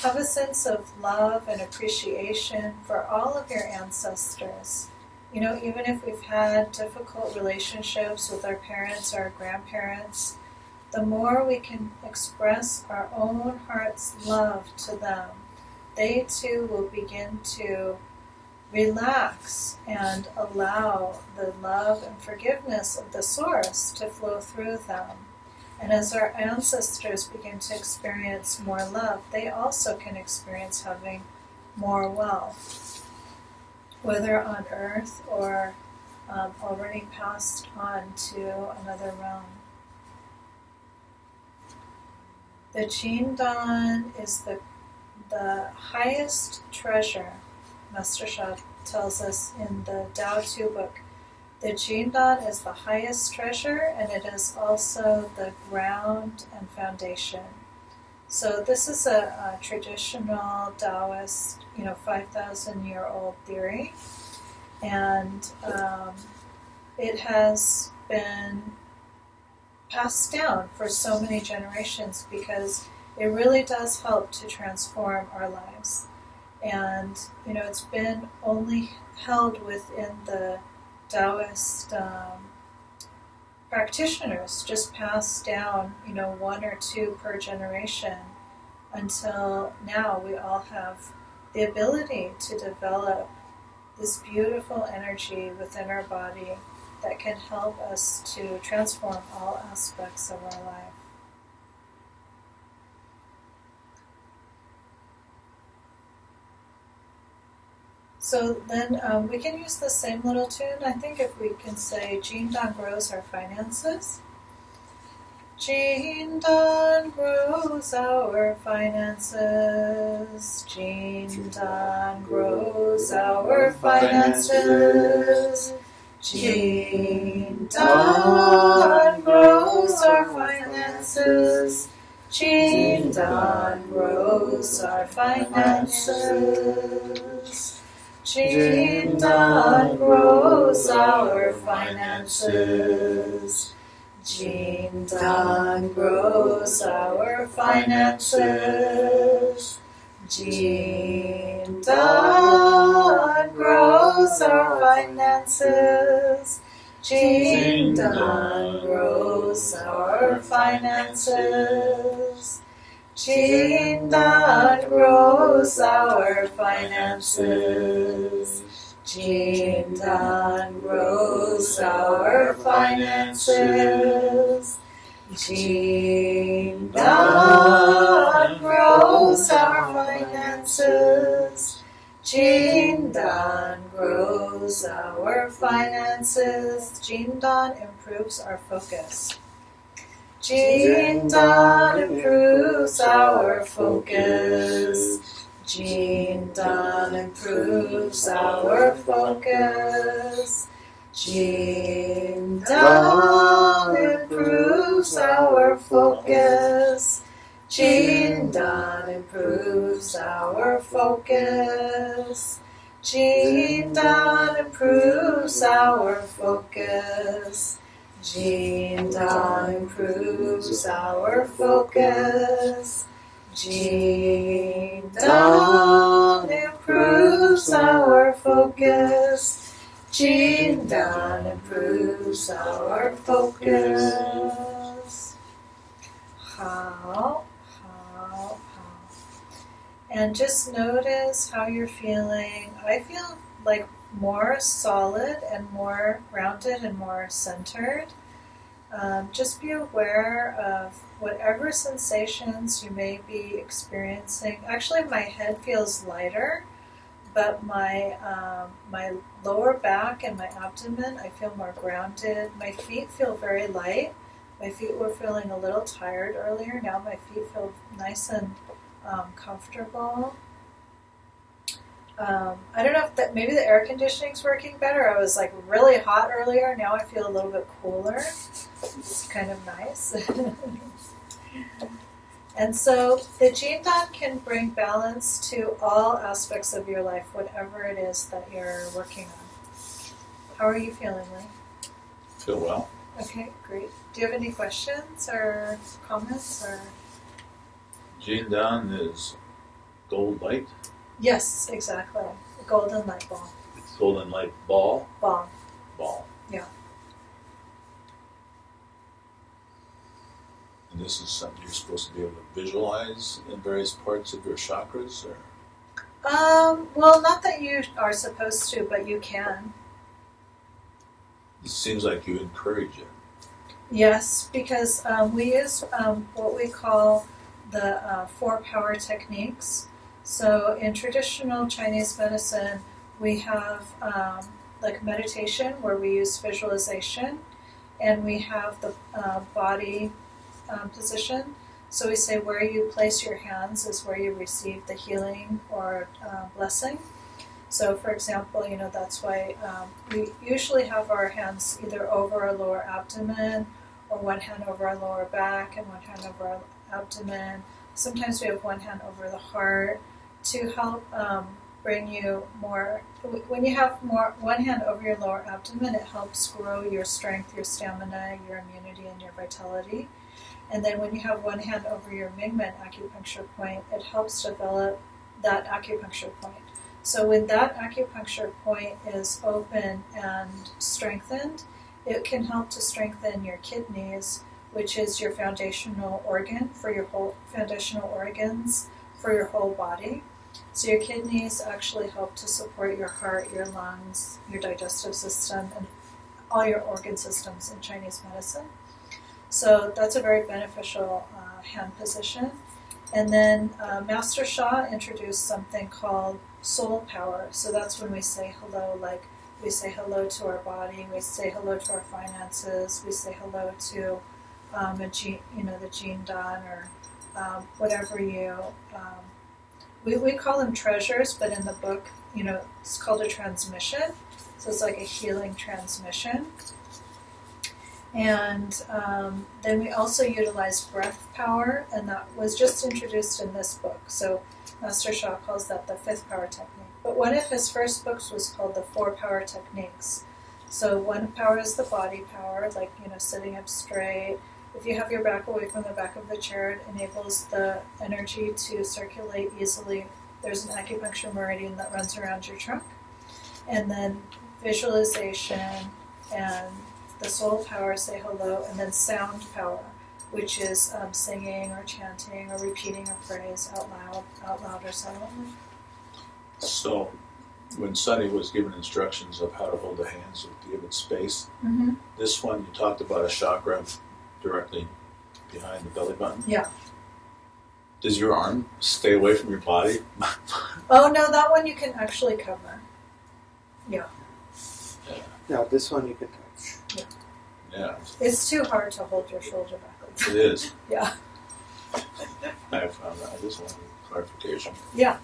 Have a sense of love and appreciation for all of your ancestors. Even if we've had difficult relationships with our parents or our grandparents, the more we can express our own heart's love to them, they too will begin to relax and allow the love and forgiveness of the source to flow through them. And as our ancestors begin to experience more love, they also can experience having more wealth, whether on earth or already passed on to another realm. The Jindan is the highest treasure, Master Sha tells us in the Tao 2 book. The Jindan is the highest treasure, and it is also the ground and foundation. So this is a traditional Taoist, 5,000-year-old theory, and it has been passed down for so many generations because it really does help to transform our lives. And, it's been only held within the Taoist practitioners, just passed down, 1 or 2 per generation, until now we all have the ability to develop this beautiful energy within our body that can help us to transform all aspects of our life. So then we can use the same little tune. I think if we can say, Jindan grows our finances. Jindan grows our finances. Jindan grows our finances. Jindan grows our finances. Jindan grows our finances. Jindan grows our finances. Jindan grows our finances. Jindan grows our finances. Jindan grows our finances. Jindan grows our finances. Jindan grows our finances. Jindan grows our finances. Jindan grows our finances. Jindan improves our focus. Jindan improves our focus. Jindan improves our focus. Jindan improves improves our focus. Jindan improves our focus. Jindan improves our focus. Jindan improves our focus. Jindan improves our focus. Jindan improves our focus. How. And just notice how you're feeling. I feel like more solid and more grounded and more centered. Just be aware of whatever sensations you may be experiencing. Actually, my head feels lighter, but my lower back and my abdomen, I feel more grounded. My feet feel very light. My feet were feeling a little tired earlier. Now my feet feel nice and comfortable. I don't know if that maybe the air conditioning's working better. I was like really hot earlier. Now I feel a little bit cooler. It's kind of nice. And so the Jindan can bring balance to all aspects of your life, whatever it is that you're working on. How are you feeling, Lee? Feel well. Okay, great. Do you have any questions or comments or? Jindan is gold light. Yes, exactly. A golden light ball. It's golden light ball. Ball. Yeah. And this is something you're supposed to be able to visualize in various parts of your chakras, or? Well, not that you are supposed to, but you can. It seems like you encourage it. Yes, because we use what we call the 4 power techniques. So in traditional Chinese medicine, we have like meditation where we use visualization, and we have the body position. So we say where you place your hands is where you receive the healing or blessing. So for example, that's why we usually have our hands either over our lower abdomen, or one hand over our lower back and one hand over our abdomen. Sometimes we have one hand over the heart to help bring you more. When you have one hand over your lower abdomen, it helps grow your strength, your stamina, your immunity, and your vitality. And then when you have one hand over your Mingmen acupuncture point, it helps develop that acupuncture point. So when that acupuncture point is open and strengthened, it can help to strengthen your kidneys, which is your foundational organ for your whole foundational organs for your whole body. So your kidneys actually help to support your heart, your lungs, your digestive system, and all your organ systems in Chinese medicine. So that's a very beneficial hand position. And then Master Sha introduced something called soul power. So that's when we say hello, like we say hello to our body, we say hello to our finances, we say hello to the Jindan or whatever you. We call them treasures, but in the book, it's called a transmission. So it's like a healing transmission. And then we also utilize breath power, and that was just introduced in this book. So Master Sha calls that the 5th power technique. But one of his first books was called the 4 power techniques. So one power is the body power, like, sitting up straight. If you have your back away from the back of the chair, it enables the energy to circulate easily. There's an acupuncture meridian that runs around your trunk. And then visualization and the soul power, say hello, and then sound power, which is singing or chanting or repeating a phrase out loud or silently. So, when Sunny was given instructions of how to hold the hands to give it space, this one you talked about a chakra directly behind the belly button. Yeah. Does your arm stay away from your body? Oh no, that one you can actually cover. Yeah. Yeah, this one you can touch. Yeah. It's too hard to hold your shoulder backwards. It is. Yeah. I found that. I just wanted clarification. Yeah.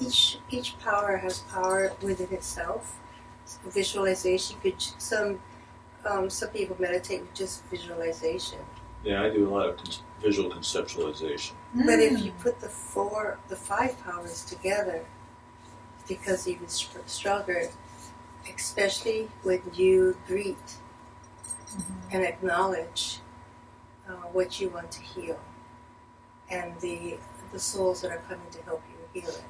Each power has power within itself. Visualization could some some people meditate with just visualization. Yeah, I do a lot of visual conceptualization. But if you put the 5 powers together, it becomes even stronger, especially when you greet and acknowledge what you want to heal and the souls that are coming to help you heal it.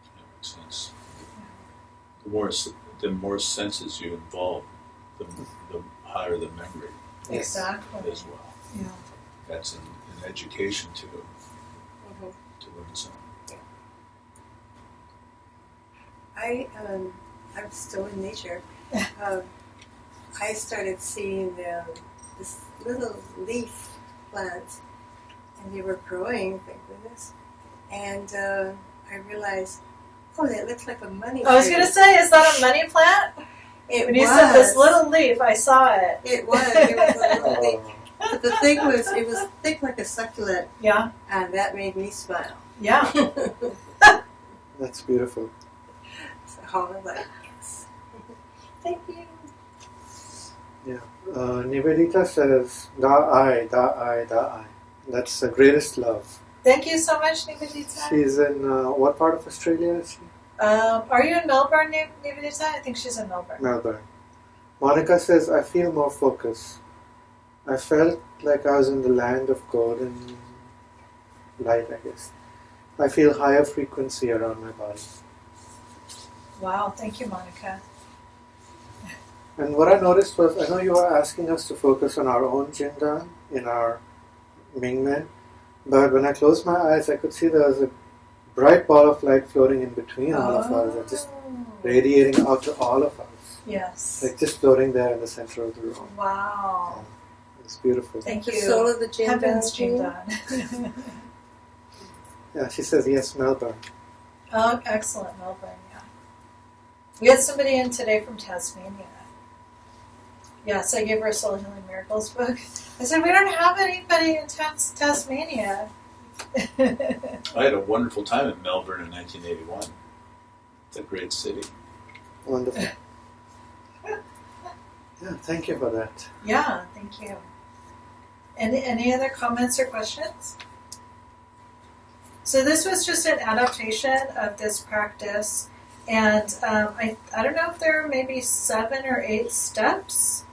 That makes sense. The more senses you involve, the higher the memory Exactly. as well. Yeah. That's an education to learn something. I'm still in nature. I started seeing this little leaf plants, and they were growing, thank goodness. And I realized, oh, that looks like a money tree. I was going to say, is that a money plant? When you said this little leaf, I saw it. It was a little leaf. But the thing was, it was thick like a succulent. Yeah. And that made me smile. Yeah. That's beautiful. So I was like, yes. Thank you. Yeah. Nivedita says, da-I, da-I, da-I. That's the greatest love. Thank you so much, Nivedita. She's in, what part of Australia is she? Are you in Melbourne, Nivedita? I think she's in Melbourne. Melbourne. Monica says, I feel more focus. I felt like I was in the land of golden light, I guess. I feel higher frequency around my body. Wow, thank you, Monica. And what I noticed was, I know you were asking us to focus on our own Jindan in our Mingmen, but when I closed my eyes, I could see there was a bright ball of light floating in between all of us, and just radiating out to all of us. Yes. Like just floating there in the center of the room. Wow. Yeah, it's beautiful. Thank The you. soul of the Jindan. Heaven's Jindan. Yeah, she says yes, Melbourne. Oh, excellent, Melbourne, yeah. We had somebody in today from Tasmania. Yes, I gave her a Soul Healing Miracles book. I said, we don't have anybody in Tasmania. I had a wonderful time in Melbourne in 1981. It's a great city. Wonderful. Yeah, thank you for that. Yeah, thank you. Any other comments or questions? So this was just an adaptation of this practice, and I don't know if there are maybe 7 or 8 steps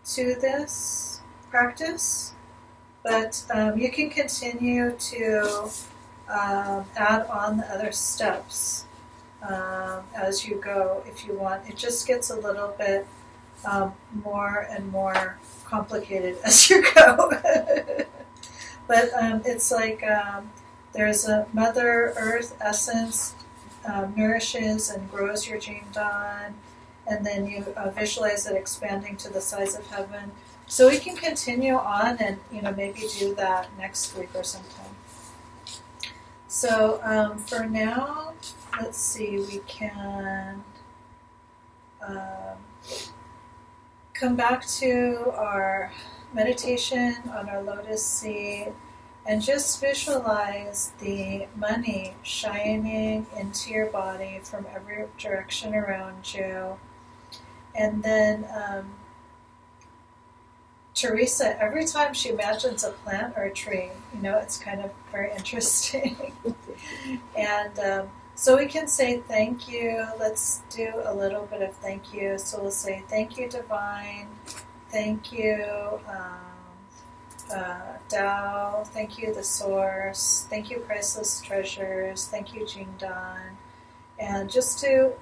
to this practice, but you can continue to add on the other steps as you go if you want. It just gets a little bit more and more complicated as you go. But it's like there's a Mother Earth essence nourishes and grows your Jindan, and then you visualize it expanding to the size of heaven. So we can continue on and maybe do that next week or sometime. So for now, let's see, we can come back to our meditation on our lotus seat and just visualize the money shining into your body from every direction around you. And then Teresa, every time she imagines a plant or a tree, it's kind of very interesting. And so we can say thank you. Let's do a little bit of thank you. So we'll say thank you, Divine. Thank you, Tao. Thank you, the Source. Thank you, Priceless Treasures. Thank you, Jindan. And just to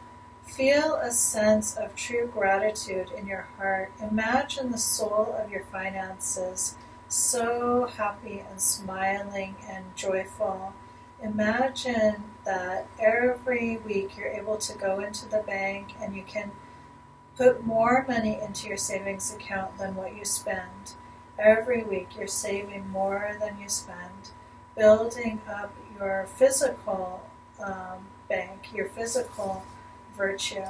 feel a sense of true gratitude in your heart. Imagine the soul of your finances so happy and smiling and joyful. Imagine that every week you're able to go into the bank and you can put more money into your savings account than what you spend. Every week you're saving more than you spend, building up your physical bank, your physical virtue.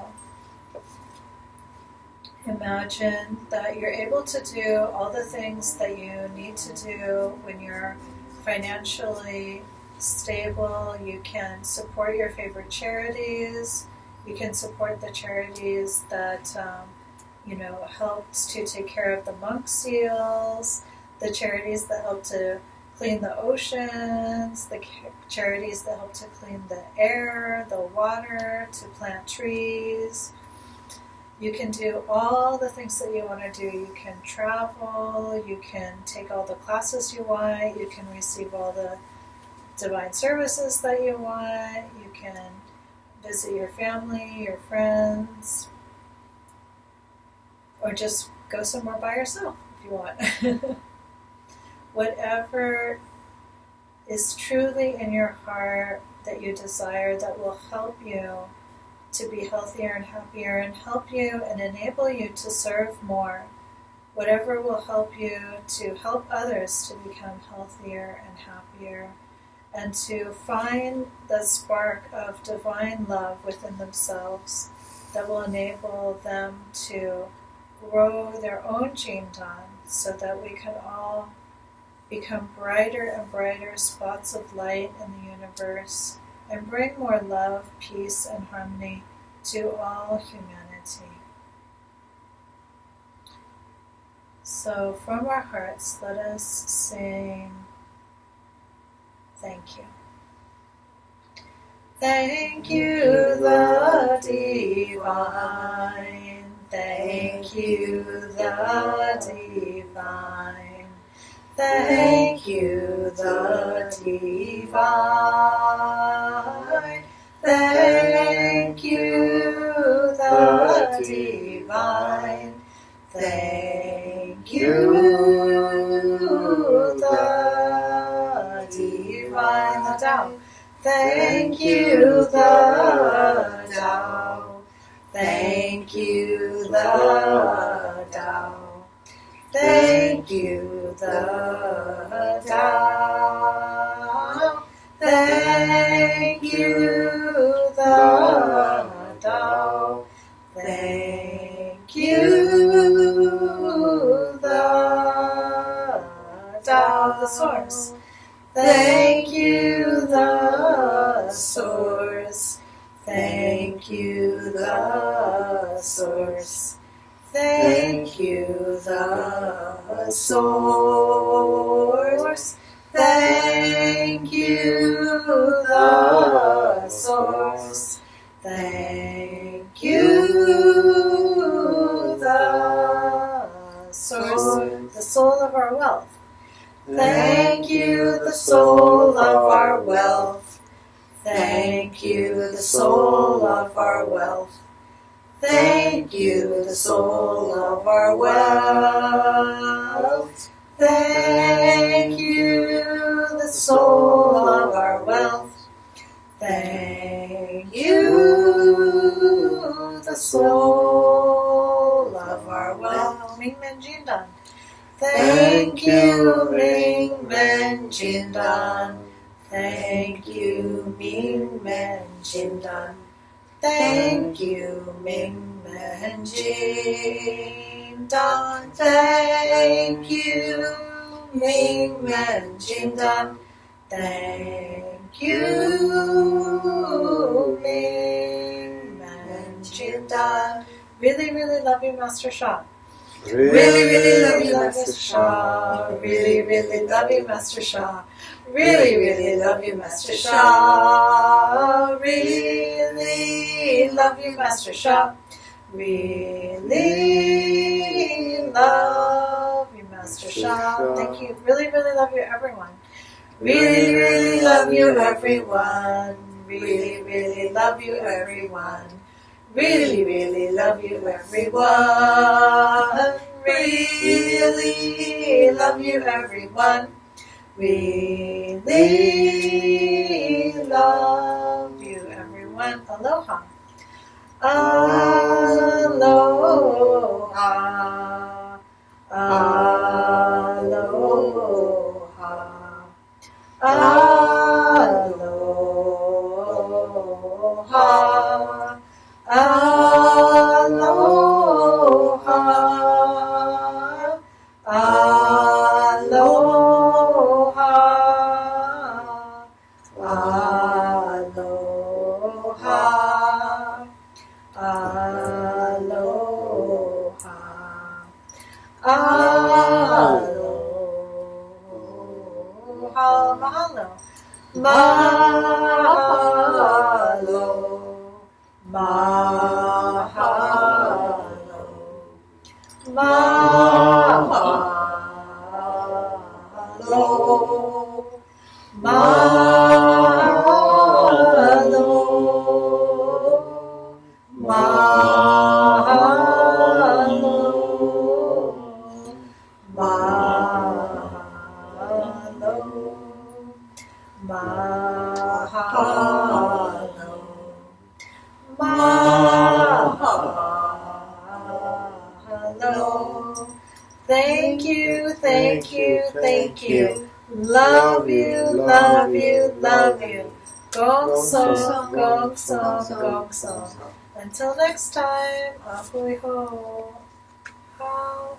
Imagine that you're able to do all the things that you need to do when you're financially stable. You can support your favorite charities. You can support the charities that helped to take care of the monk seals, the charities that help to clean the oceans, the charities that help to clean the air, the water, to plant trees. You can do all the things that you want to do. You can travel, you can take all the classes you want, you can receive all the divine services that you want, you can visit your family, your friends, or just go somewhere by yourself if you want. Whatever is truly in your heart that you desire, that will help you to be healthier and happier and help you and enable you to serve more. Whatever will help you to help others to become healthier and happier and to find the spark of divine love within themselves that will enable them to grow their own Jindan so that we can all become brighter and brighter spots of light in the universe and bring more love, peace, and harmony to all humanity. So from our hearts, let us sing thank you. Thank you, the divine. Thank you, the divine. Thank you, the divine. Thank you, the divine. Thank you, the divine. The Tao. Thank you, the Tao. Thank you, the Tao. Thank you, the Tao. Thank you, the Tao. Thank you, the Tao, the Source. Thank you, the Source. Thank you, the Source. Thank you, the Source. Thank you, the Source. Thank you, the Source, the soul of our wealth. Thank you, the soul of our wealth. Thank you, the soul of our wealth. Thank you, the soul of our wealth. Thank you, the soul of our wealth. Thank you, the soul of our wealth. Ming Men Jindan. Thank you, Ming Men Jindan. Thank you, Ming Men Jindan. Thank you, Ming Men Jindan. Thank you, Ming Men Jindan. Thank you, Ming Men Jindan. Really, really love you, Master Sha. Really, really love you, Master Sha. Really, really love you, Master Sha. Really, really love you, Master Sha. Really love you, Master Sha. Really love you, Master Sha. Thank you. Really, really love you, everyone. Really, really love you, everyone. Really, really love you, everyone. Really, really love you, everyone. Really love you, everyone. Really love you, everyone. Aloha. Aloha. Aloha. Aloha. Aloha. Aloha. Aloha. Aloha. Aloha. Mahalo. Mahalo. Mahalo. Mahalo. Mahalo. Mahalo. Mahalo. Mahalo. Thank you, thank you, thank you. Love you, love you, love you. Gong song, gong song, gong song. Until next time, ahui ho. How.